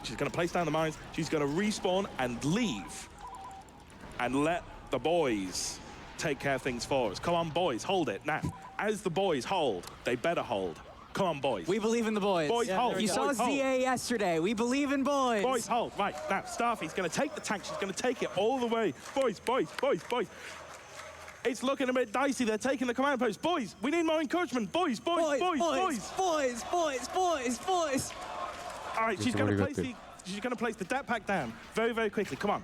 she's going to place down the mines. She's going to respawn and leave. And let the boys take care of things for us. Come on, boys, hold it. Now, as the boys hold, they better hold. Come on, boys. We believe in the boys. Boys, hold. You saw Boys, ZA hold. yesterday. We believe in boys. Boys, hold. Right, now, Starfy's going to take the tank. She's going to take it all the way. Boys, boys, boys, boys. It's looking a bit dicey. They're taking the command post. Boys, we need more encouragement. Boys. Boys. All right, she's going to place the deck pack down very, very quickly. Come on.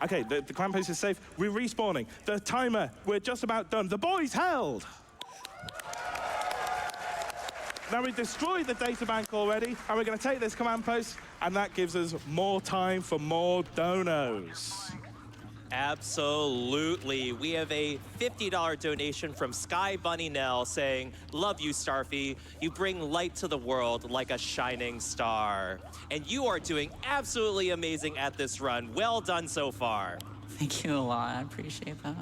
Okay, the command post is safe. We're respawning. The timer, we're just about done. The boys held. Now we've destroyed the data bank already, and we're going to take this command post, and that gives us more time for more donos. Absolutely. We have a $50 donation from Sky Bunny Nell saying, "Love you, Starfy. You bring light to the world like a shining star. And you are doing absolutely amazing at this run. Well done so far." Thank you a lot. I appreciate that.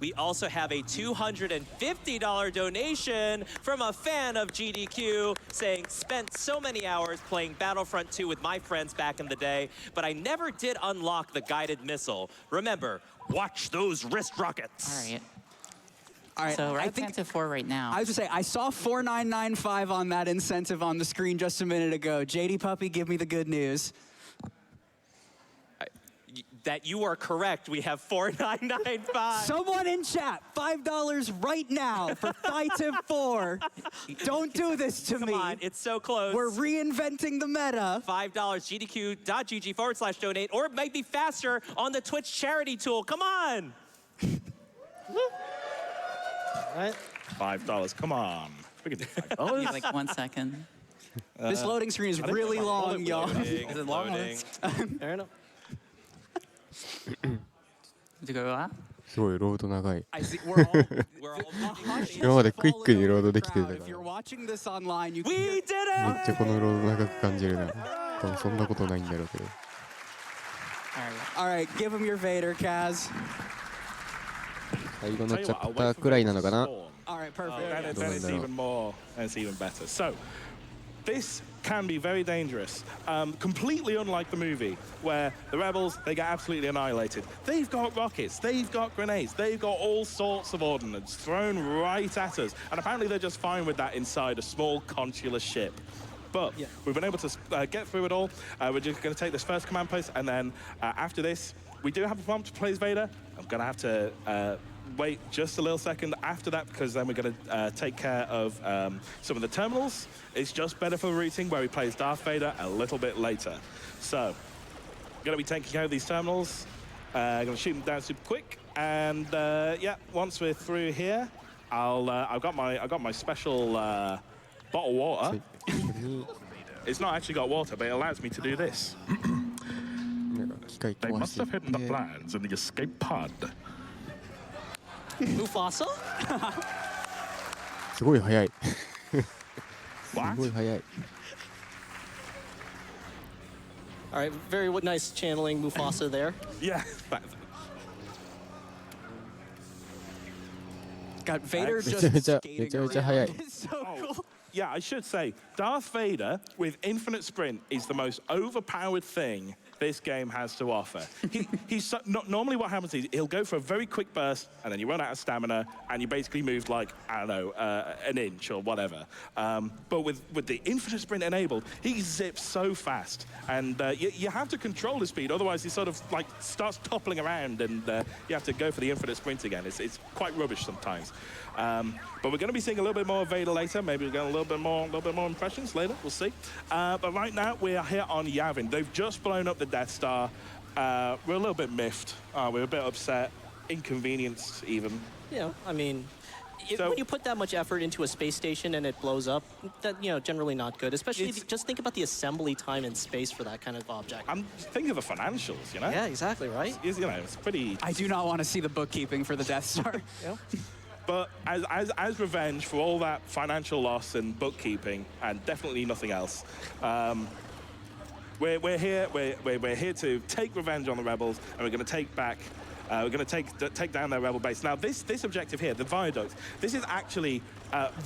We also have a $250 donation from a fan of GDQ saying, "Spent so many hours playing Battlefront 2 with my friends back in the day, but I never did unlock the guided missile. Remember, watch those wrist rockets." All right. So we're at incentive 4 right now. I was going to say, I saw 4995 on that incentive on the screen just a minute ago. JD Puppy, give me the good news. That you are correct. We have 4995. Someone in chat, $5 right now for Fightive 4. Don't do this to me. Come on, it's so close. We're reinventing the meta. $5, gdq.gg/donate, or it might be faster on the Twitch charity tool. Come on. $5, come on. We can do $5. Like 1 second. This loading screen is really long, y'all. Is it long? Fair enough. すごいロード長い。 I see, we're all, 今までクイックにロードできてたから If you're watching this online, you We can did it! めっちゃこのロード長く感じるな。多分そんなことないんだろうけど。 All right, give him your Vader, Kaz. 最後のチャプターくらいなのかな。 All right, perfect. Then it's even more, and it's even better. So, this can be very dangerous. Completely unlike the movie, where the rebels, they get absolutely annihilated. They've got rockets, they've got grenades, they've got all sorts of ordnance thrown right at us. And apparently they're just fine with that inside a small consular ship. But we've been able to get through it all. We're just going to take this first command post, and then after this, we do have a prompt to play as Vader. I'm going to have to wait just a little second after that, because then we're going to take care of some of the terminals. It's just better for routing, where we play as Darth Vader a little bit later. So, going to be taking care of these terminals. Going to shoot them down super quick, and yeah, once we're through here, I've got my special bottle of water. It's not actually got water, but it allows me to do this. They must have hidden the plans in the escape pod. Mufasa? すごい速い。すごい速い。 All right, very nice channeling Mufasa there. Yeah. Got Vader just めちゃ skating めちゃ速い。 around. It's so cool. Yeah, I should say, Darth Vader with infinite sprint is the most overpowered thing this game has to offer. Normally what happens is he'll go for a very quick burst, and then you run out of stamina, and you basically move like, I don't know, an inch or whatever. But with the infinite sprint enabled, he zips so fast, and you have to control the speed, otherwise he sort of like starts toppling around, and you have to go for the infinite sprint again. It's quite rubbish sometimes. But we're going to be seeing a little bit more of Vader later. Maybe we'll get a little bit more impressions later. We'll see. But right now we are here on Yavin. They've just blown up the Death Star. We're a little bit miffed. We're a bit upset, inconvenienced even. You know, I mean, So- when you put that much effort into a space station and it blows up, that, you know, generally not good. Especially if just think about the assembly time and space for that kind of object. I'm thinking of the financials, you know? Yeah, exactly, right? You know, it's pretty. I do not want to see the bookkeeping for the Death Star. Yeah. But as revenge for all that financial loss and bookkeeping, and definitely nothing else, we're here to take revenge on the rebels, and we're going to take back. We're going to take down their rebel base. Now, this objective here, the viaduct, this is actually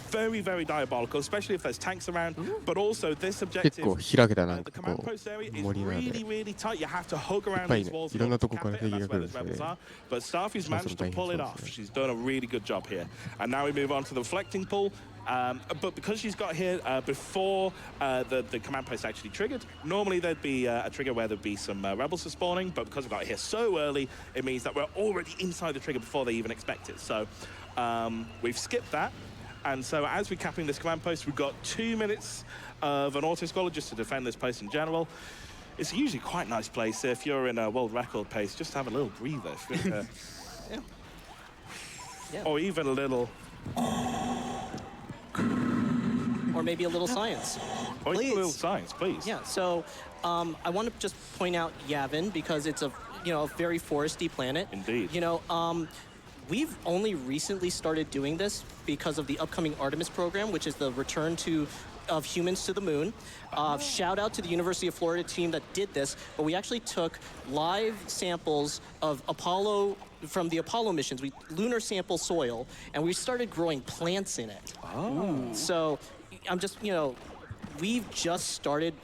very, very diabolical, especially if there's tanks around. But also, this 結 objective, 構開けたなん the か command こ post area う is 森の中 really, で。 really tight. You have to hug around いっぱい these ね、 walls. いろんなとこ Cap から it, 敵 and が that's 来る where ん the ですよ rebels ね。 are. But Starfy's managed to Sometimes pull it also, off. yeah. She's done a really good job here. And now we move on to the reflecting pool. But because she's got here before the command post actually triggered, normally there'd be a trigger where there'd be some rebels are spawning, but because we got here so early, it means that we're already inside the trigger before they even expect it. So we've skipped that. And so as we're capping this command post, we've got 2 minutes of an auto-scroller just to defend this post in general. It's usually quite a nice place if you're in a world record pace, just to have a little breather. Yeah. Or even a little... Or maybe a little science. Or even a little science, please. Yeah, so I want to just point out Yavin because it's a very foresty planet. Indeed. We've only recently started doing this because of the upcoming Artemis program, which is the return of humans to the moon. Shout out to the University of Florida team that did this, but we actually took live samples of from the Apollo missions, lunar sample soil, and we started growing plants in it. Oh. So I'm just, we've just started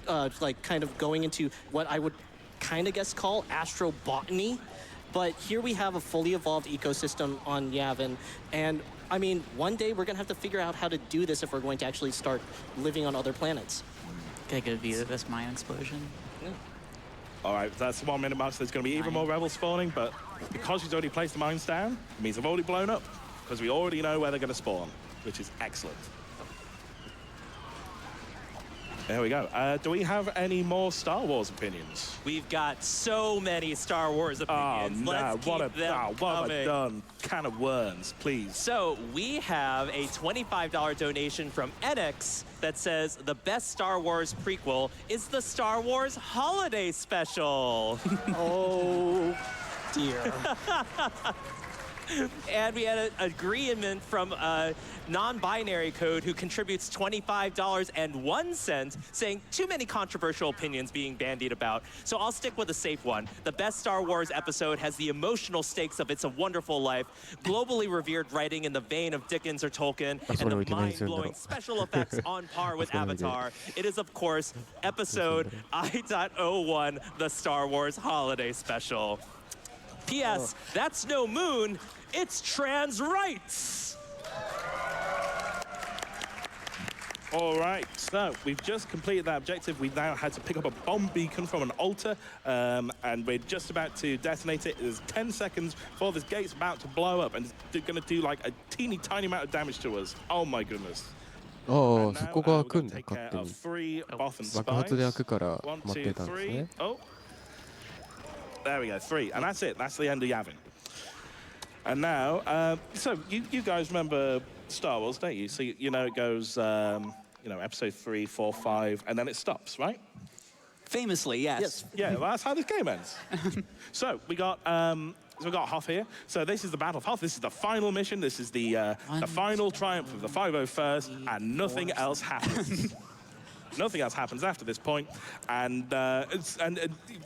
kind of going into what I would kind of call astrobotany. But here we have a fully evolved ecosystem on Yavin, and I mean, one day we're gonna have to figure out how to do this if we're going to actually start living on other planets. Get a good view of this mine explosion. Yeah. All right, that's the 1 minute mark, so there's going to be even more rebels spawning, but because she's already placed the mines down, it means they've already blown up, because we already know where they're going to spawn, which is excellent. There we go. Do we have any more Star Wars opinions? We've got so many Star Wars opinions. Oh, Let's what keep them have I coming. done? Can of worms, please. So we have a $25 donation from Enix that says the best Star Wars prequel is the Star Wars Holiday Special. Oh, dear. And we had an agreement from a non-binary code who contributes $25.01, saying too many controversial opinions being bandied about. So I'll stick with a safe one. The best Star Wars episode has the emotional stakes of It's a Wonderful Life, globally revered writing in the vein of Dickens or Tolkien, and the mind-blowing special effects on par with Avatar. It is, of course, episode I.01, the Star Wars Holiday Special. P.S. That's no moon, it's trans rights. All right, so we've just completed that objective. We now had to pick up a bomb beacon from an altar, and we're just about to detonate it. There's 10 seconds before this gate's about to blow up, and it's going to do like a teeny tiny amount of damage to us. Oh my goodness. ああ、そこが開くんだ、 Take 勝 care 手 of に。 three Both and 爆発で開 spies. くから One, 待っ two, てたんです three. ね。 Oh, there we go, 3, and that's it. That's the end of Yavin. And now, so you guys remember Star Wars, don't you? So you know it goes, episode 3, 4, 5, and then it stops, right? Famously, yes. Yeah, well, that's how this game ends. So we got Hoth here. So this is the Battle of Hoth. This is the final mission. This is the final triumph of the 501st, and nothing else happens. Nothing else happens after this point, and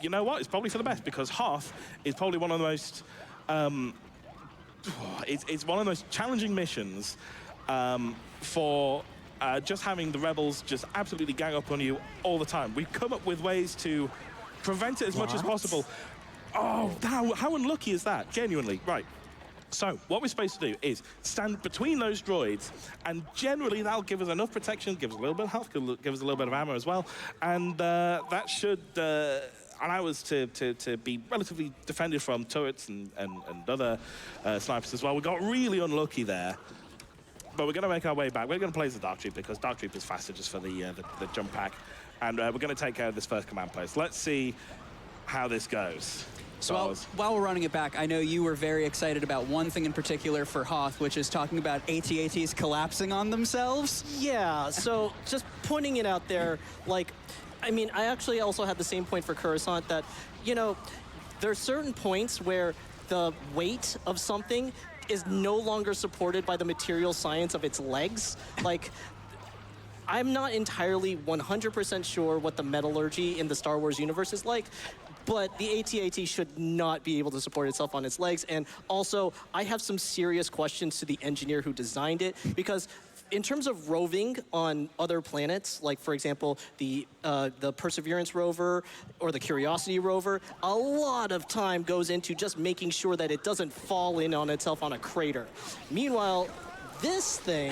you know what? It's probably for the best, because Hoth is probably one of the most it's one of the most challenging missions for just having the rebels just absolutely gang up on you all the time. We've come up with ways to prevent it as much as possible. Oh, how unlucky is that? Genuinely, right. So what we're supposed to do is stand between those droids, and generally that'll give us enough protection, give us a little bit of health, give us a little bit of ammo as well, and that should allow us to be relatively defended from turrets and other snipers as well. We got really unlucky there, but we're going to make our way back. We're going to play as the Dark Trooper, because Dark Trooper is faster just for the jump pack, and we're going to take care of this first command post. Let's see how this goes. So while we're running it back, I know you were very excited about one thing in particular for Hoth, which is talking about AT-ATs collapsing on themselves. Yeah, so just pointing it out there, like, I mean, I actually also had the same point for Coruscant that, there are certain points where the weight of something is no longer supported by the material science of its legs. Like, I'm not entirely 100% sure what the metallurgy in the Star Wars universe is like, but the AT-AT should not be able to support itself on its legs. And also, I have some serious questions to the engineer who designed it, because in terms of roving on other planets, like, for example, the Perseverance rover or the Curiosity rover, a lot of time goes into just making sure that it doesn't fall in on itself on a crater. Meanwhile, This thing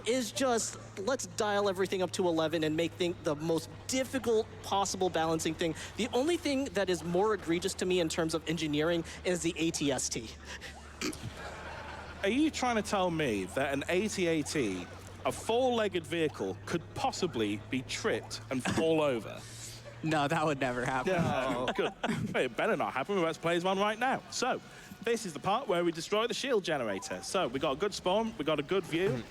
is just, let's dial everything up to 11 and make the most difficult possible balancing thing. The only thing that is more egregious to me in terms of engineering is the ATST. Are you trying to tell me that an AT-AT, a four-legged vehicle, could possibly be tripped and fall over? No, that would never happen. Yeah, good. Well, it better not happen. Let's play one right now. So, this is the part where we destroy the shield generator. So, we got a good spawn, we got a good view,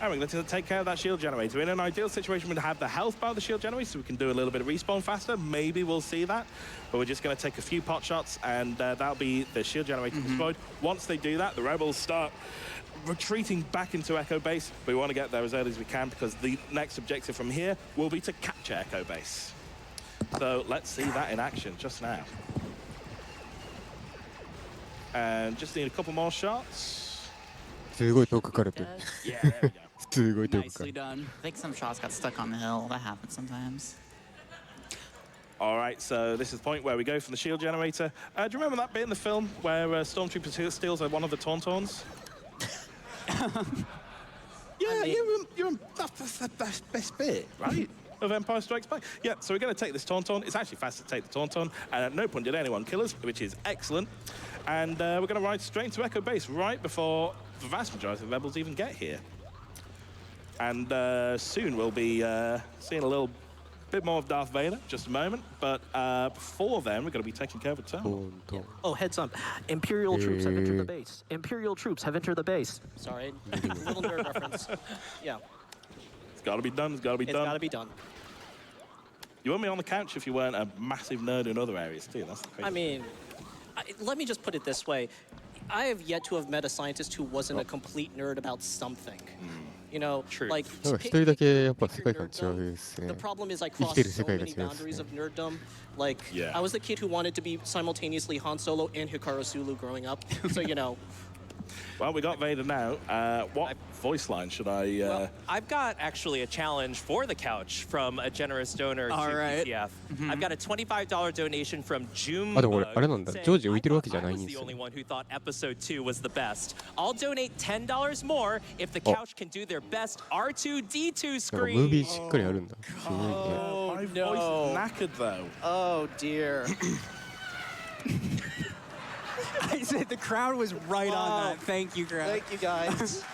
and we're going to take care of that shield generator. In an ideal situation, we'd have the health bar of the shield generator, so we can do a little bit of respawn faster. Maybe we'll see that, but we're just going to take a few pot shots, and that'll be the shield generator destroyed. Once they do that, the rebels start retreating back into Echo Base. We want to get there as early as we can, because the next objective from here will be to capture Echo Base. So let's see that in action just now. And just need a couple more shots. すごい遠くからと。 Yeah, there we go. すごい遠くか Nicely ら。 done. I think some shots got stuck on the hill. That happens sometimes. All right, so this is the point where we go from the shield generator. Do you remember that bit in the film where Stormtrooper steals one of the Tauntauns? Yeah, that's the best bit, right? Of Empire Strikes Back. Yeah, so we're going to take this Tauntaun. It's actually faster to take the Tauntaun, and at no point did anyone kill us, which is excellent. And we're going to ride straight into Echo Base right before the vast majority of the rebels even get here. And soon we'll be seeing a little bit more of Darth Vader, just a moment. But before then, we're going to be taking care of a terminal. Oh, heads up. Imperial troops have entered the base. Imperial troops have entered the base. Sorry, little nerd reference. Yeah. It's got to be done. It's got to be It's done. got to be done. You wouldn't be on the couch if you weren't a massive nerd in other areas too. That's the crazy. I mean, let me just put it this way. I have yet to have met a scientist who wasn't a complete nerd about something. You know, like なんか一人だけやっぱ世界観違うですね the。problem is I 生きて crossed る世 so 界が many 違うですね boundaries of nerddom. Like, Yeah. I was the kid who wanted to be simultaneously Han Solo and Hikaru Sulu growing up. So, you know. Well, we got Vader now. What voice line should I... Well, I've got actually a challenge for the couch from a generous donor All to right. PCF. I've got a $25 donation from June. あ、でも俺あれなんだ。ジョージ浮いてるわけじゃないん I で was す the よ only one who thought episode 2 was the best. I'll donate $10 more if the couch can do their best R2D2 なんかムービー screen. しっかりあるんだ。すごいね。 My voice is knackered though. Oh, dear. I said the crowd was right on that. Thank you, crowd. Thank you, guys.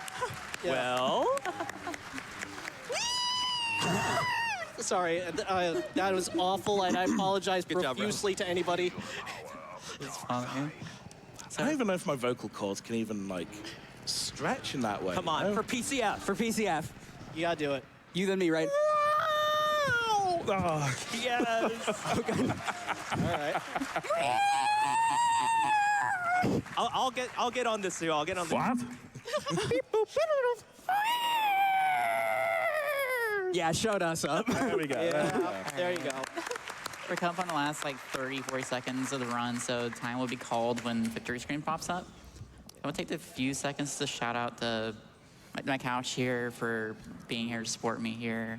Yeah. Well, Sorry, that was awful, and I apologize Good job, profusely to anybody. It's funny. I don't even know if my vocal cords can even like stretch in that way. come on, you know? for PCF. For PCF, You gotta do it. you then me, right? Oh, Yes. All right. I'll get on this too. I'll get on this. what? Yeah, showed us up. There we go. There we go. There you go. We're coming up on the last like 30, 40 seconds of the run, so time will be called when victory screen pops up. I want to take a few seconds to shout out to my couch here for being here to support me here,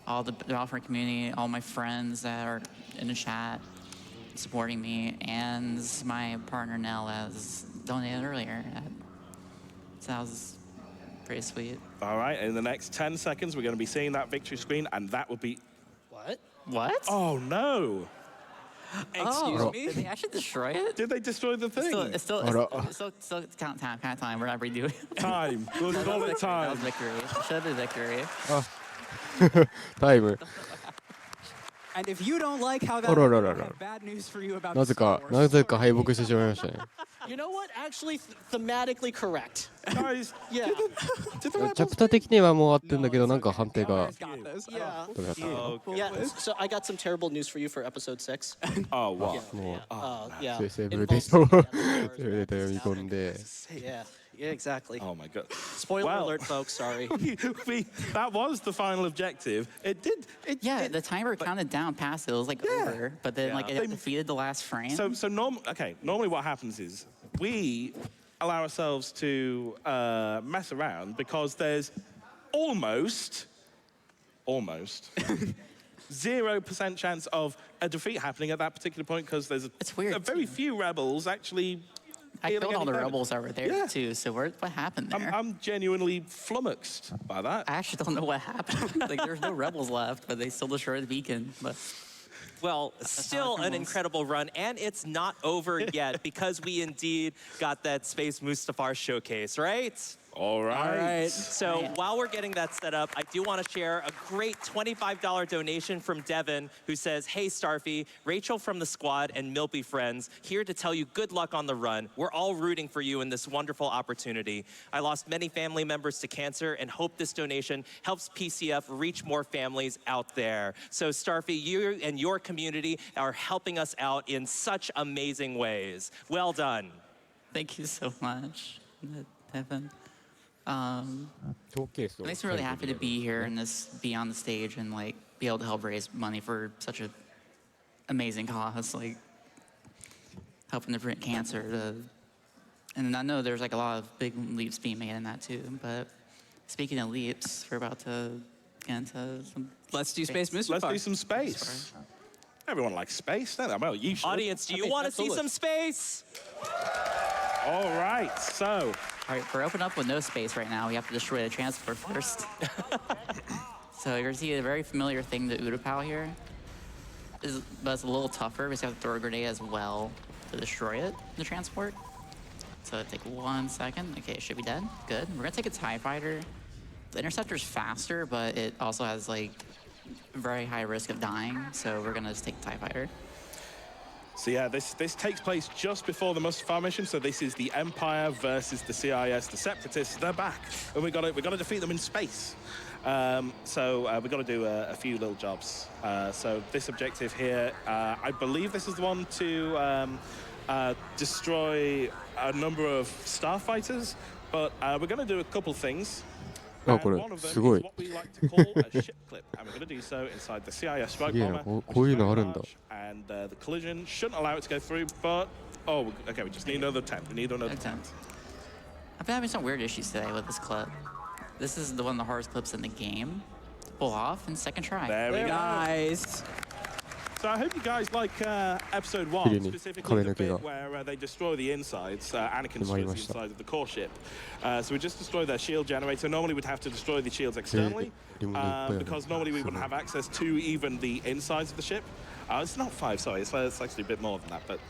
all the Battlefront community, all my friends that are in the chat supporting me, and my partner Nell has donated earlier. So that was pretty sweet. All right, in the next 10 seconds, we're going to be seeing that victory screen, and that will be... What? What? Oh, no. Excuse me? Did they actually destroy it? Did they destroy the thing? It's still count time, whatever you do. Time. We'll call it That time. was victory. It should have been victory. タイム。 And if you don't like how that Oh, no, no, ended, no, I no. have bad news for you about なぜか Star Wars. 敗北してしまいましたね。 You know what? Actually, thematically correct. Guys, Yeah. did the チャ rebels... プター的にはもう合ってるんだけど、なんか判定が Guys got this. Yeah. どうだったの Yeah. So I got some terrible news for you for episode 6. Oh, what? More. Yeah. セーブ Involves- データを yeah, セーブデータ読み込んで。 Yeah. Yeah, exactly. Oh, my God. Spoiler Well- alert, folks. Sorry. That was the final objective. It did... Yeah, the timer counted down past it. It was like over, but then like it defeated the last frame. So normally what happens is we allow ourselves to mess around because there's almost 0% chance of a defeat happening at that particular point because there's It's weird, a very too. few rebels actually I feeling killed all any the better? rebels that were there Yeah. too. So what happened there? I'm genuinely flummoxed by that. I actually don't know what happened. Like there's no rebels left, but they still destroyed the beacon. But Well, still an incredible run, and it's not over yet because we indeed got that Space Mustafar showcase, right? All right. So while we're getting that set up, I do want to share a great $25 donation from Devin, who says, "Hey, Starfy, Rachel from the squad and Milpy friends, here to tell you good luck on the run. We're all rooting for you in this wonderful opportunity. I lost many family members to cancer and hope this donation helps PCF reach more families out there." So Starfy, you and your community are helping us out in such amazing ways. Well done. thank you so much, Devin. ショーケースを It makes me really happy to be here and be on the stage and like be able to help raise money for such an amazing cause, like helping to prevent cancer. And I know there's like a lot of big leaps being made in that too. But speaking of leaps, we're about to get into some. Let's do Space Mustafar. Let's do some space. Everyone likes space, don't they? Well, you should. Audience, do you want to see some space? All right, so. All right, we're opening up with no space right now. We have to destroy the transport first. So you're gonna see a very familiar thing to Utapau here. But it's a little tougher because you have to throw a grenade as well to destroy it, the transport. So take 1 second. Okay, it should be dead. Good. We're gonna take a TIE fighter. The interceptor's faster, but it also has like very high risk of dying. So we're gonna just take the TIE fighter. So yeah, this takes place just before the Mustafar mission. So this is the Empire versus the CIS, the Separatists. They're back, and we got to defeat them in space. So we've got to do a few little jobs. So this objective here, I believe this is the one to destroy a number of starfighters. But we're going to do a couple things. あ、これすごい。 What we like to call a ship clip, and we're going to do so inside the CIS strike すげえな。 bomber. こういうのあるんだ。 And the collision shouldn't allow it to go through, but oh, okay, we just need another attempt. We need another attempt. I've been having some weird issues today with this clip. This is one of the hardest clips in the game to pull off in second try. There we go. Nice. So I hope you guys like episode 1, specifically the bit where they destroy the insides. Anakin destroys the inside of the core ship. So we just destroy their shield generator. Normally we'd have to destroy the shields externally, because normally we wouldn't have access to even the insides of the ship. It's not 5, sorry, it's actually a bit more than that. But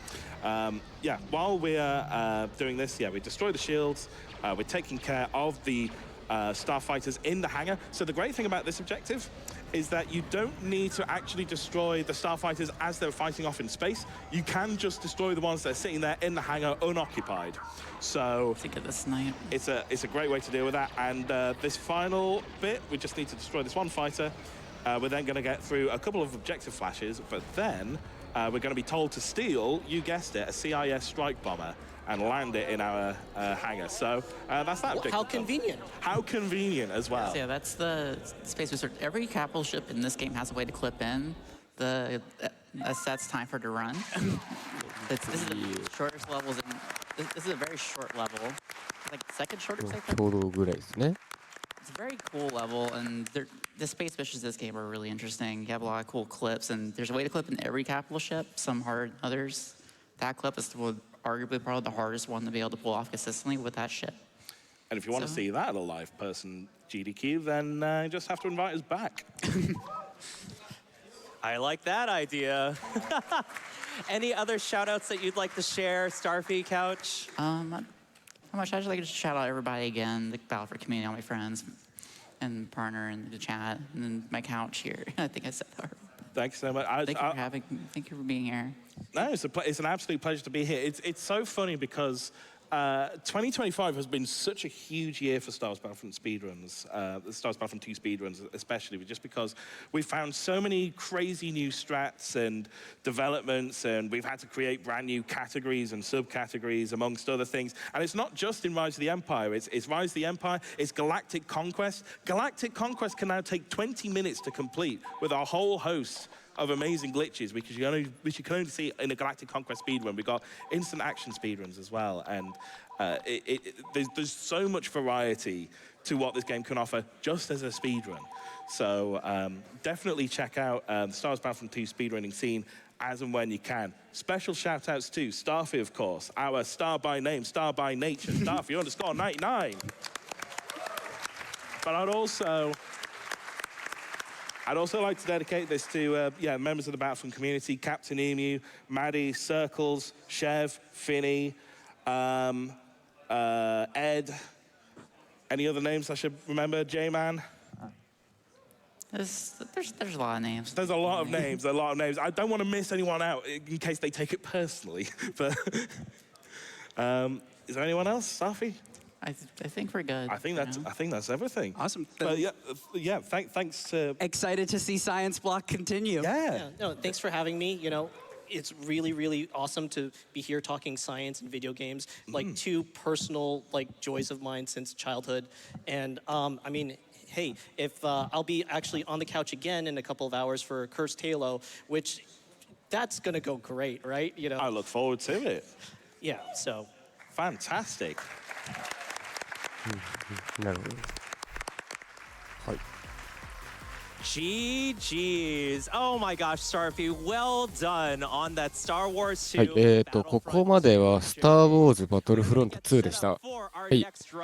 yeah, while we're doing this, yeah, we destroy the shields. We're taking care of the starfighters in the hangar. So the great thing about this objective is that you don't need to actually destroy the starfighters as they're fighting off in space. You can just destroy the ones that are sitting there in the hangar unoccupied. So it's a great way to deal with that. And this final bit, we just need to destroy this one fighter. We're then going to get through a couple of objective flashes, but then we're going to be told to steal, you guessed it, a CIS strike bomber and land it in our hangar. So that's that objective. How convenient. How convenient as well. So yeah, that's the space booster. Every capital ship in this game has a way to clip in. That's time for it to run. This is the shortest levels. This is a very short level. Like second shortest, I think. ちょうどぐらいですね。 It's a very cool level, and the space missions in this game are really interesting. You have a lot of cool clips, and there's a way to clip in every capital ship, some harder than others. That clip is arguably probably the hardest one to be able to pull off consistently with that ship. And if you want to see that a live person, GDQ, then you just have to invite us back. I like that idea. Any other shout-outs that you'd like to share, Starfy Couch? How much I'd just like to shout out everybody again, the Battlefront community, all my friends, and partner in the chat, and then my couch here. I think I said that. Thanks so much. Thank you for being here. No, it's an absolute pleasure to be here. It's so funny because 2025 has been such a huge year for Star Wars Battlefront speedruns, Star Wars Battlefront 2 speedruns especially, just because we've found so many crazy new strats and developments, and we've had to create brand new categories and subcategories amongst other things. And it's not just in Rise of the Empire, it's Rise of the Empire, it's Galactic Conquest. Galactic Conquest can now take 20 minutes to complete with our whole host of amazing glitches, which you can only see in a Galactic Conquest speedrun. We've got instant action speedruns as well, and there's so much variety to what this game can offer just as a speedrun. So definitely check out the Star Wars Battlefront 2 speedrunning scene as and when you can. Special shout outs to Starfy, of course, our star by name, star by nature, Starfy_99. But I'd also like to dedicate this to members of the Battlefront community: Captain Emu, Maddie, Circles, Chev, Finney, Ed. Any other names I should remember? J-Man? There's a lot of names. There's a lot of names, a lot of names. I don't want to miss anyone out in case they take it personally. But is there anyone else, Safi? I think we're good. I think that's everything. Awesome. But thanks to... Excited to see Science Block continue. Yeah, no, thanks for having me. You know, it's really, really awesome to be here talking science and video games, like two personal joys of mine since childhood. And I mean, hey, if I'll be actually on the couch again in a couple of hours for Cursed Halo, which that's gonna go great, right? You know. I look forward to it. Yeah. So. Fantastic. なるほど。はい。GG's. Oh my gosh, Starfy, well done on that Star Wars 2. はい、ここまではスター・ウォーズ・バトルフロント2でした。はい。すみ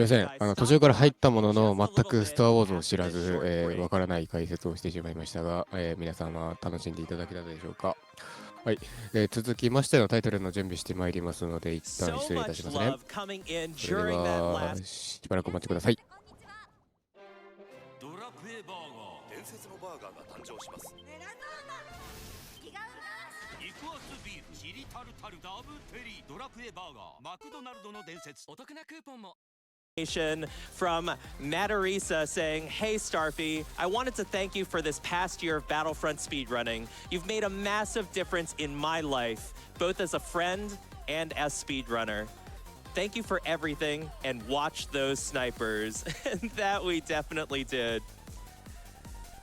ません。途中から入ったものの、全くスター・ウォーズを知らず、わからない解説をしてしまいましたが、皆さんは楽しんでいただけたでしょうか。はい、続きましてのタイトルの準備してまいりますので、一旦失礼いたしますね。それでは、しばらくお待ちください。ドラクエバーガー、伝説のバーガーが誕生します。肉厚ビーフ、チリタルタル、ダブテリー、ドラクエバーガー、マクドナルドの伝説、お得なクーポンも。From Matarisa saying, "Hey Starfy, I wanted to thank you for this past year of Battlefront speedrunning. You've made a massive difference in my life, both as a friend and as speedrunner. Thank you for everything, and watch those snipers." And that we definitely did.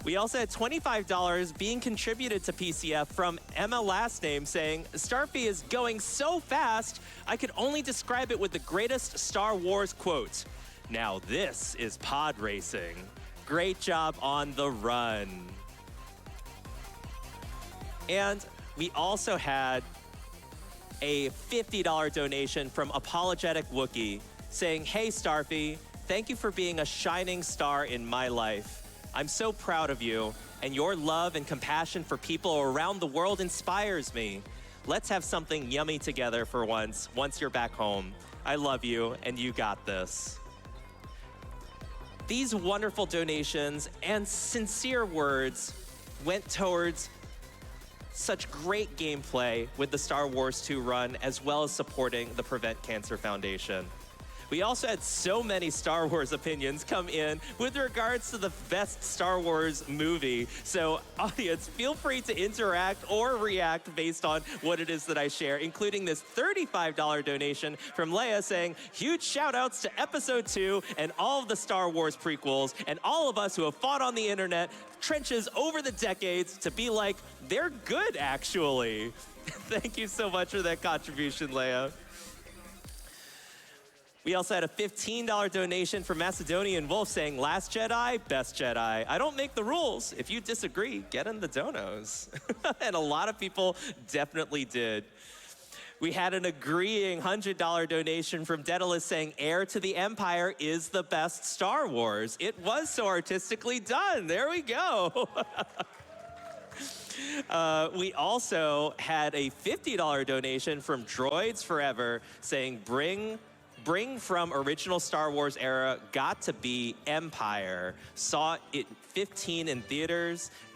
We also had $25 being contributed to PCF from Emma Last Name saying, "Starfy is going so fast, I could only describe it with the greatest Star Wars quote. Now this is pod racing. Great job on the run." And we also had a $50 donation from Apologetic Wookie saying, "Hey Starfy, thank you for being a shining star in my life. I'm so proud of you, and your love and compassion for people around the world inspires me. Let's have something yummy together for once you're back home. I love you, and you got this." These wonderful donations and sincere words went towards such great gameplay with the Star Wars 2 run, as well as supporting the Prevent Cancer Foundation. We also had so many Star Wars opinions come in with regards to the best Star Wars movie. So audience, feel free to interact or react based on what it is that I share, including this $35 donation from Leia saying, "Huge shout outs to episode 2 and all of the Star Wars prequels and all of us who have fought on the internet trenches over the decades to be like, they're good actually." Thank you so much for that contribution, Leia. We also had a $15 donation from Macedonian Wolf saying, "Last Jedi, best Jedi. I don't make the rules. If you disagree, get in the donos." And a lot of people definitely did. We had an agreeing $100 donation from Daedalus saying, "Heir to the Empire is the best Star Wars. It was so artistically done." There we go. We also had a $50 donation from Droids Forever saying, bring from original Star Wars era, got to be Empire. Saw it 15 in theaters.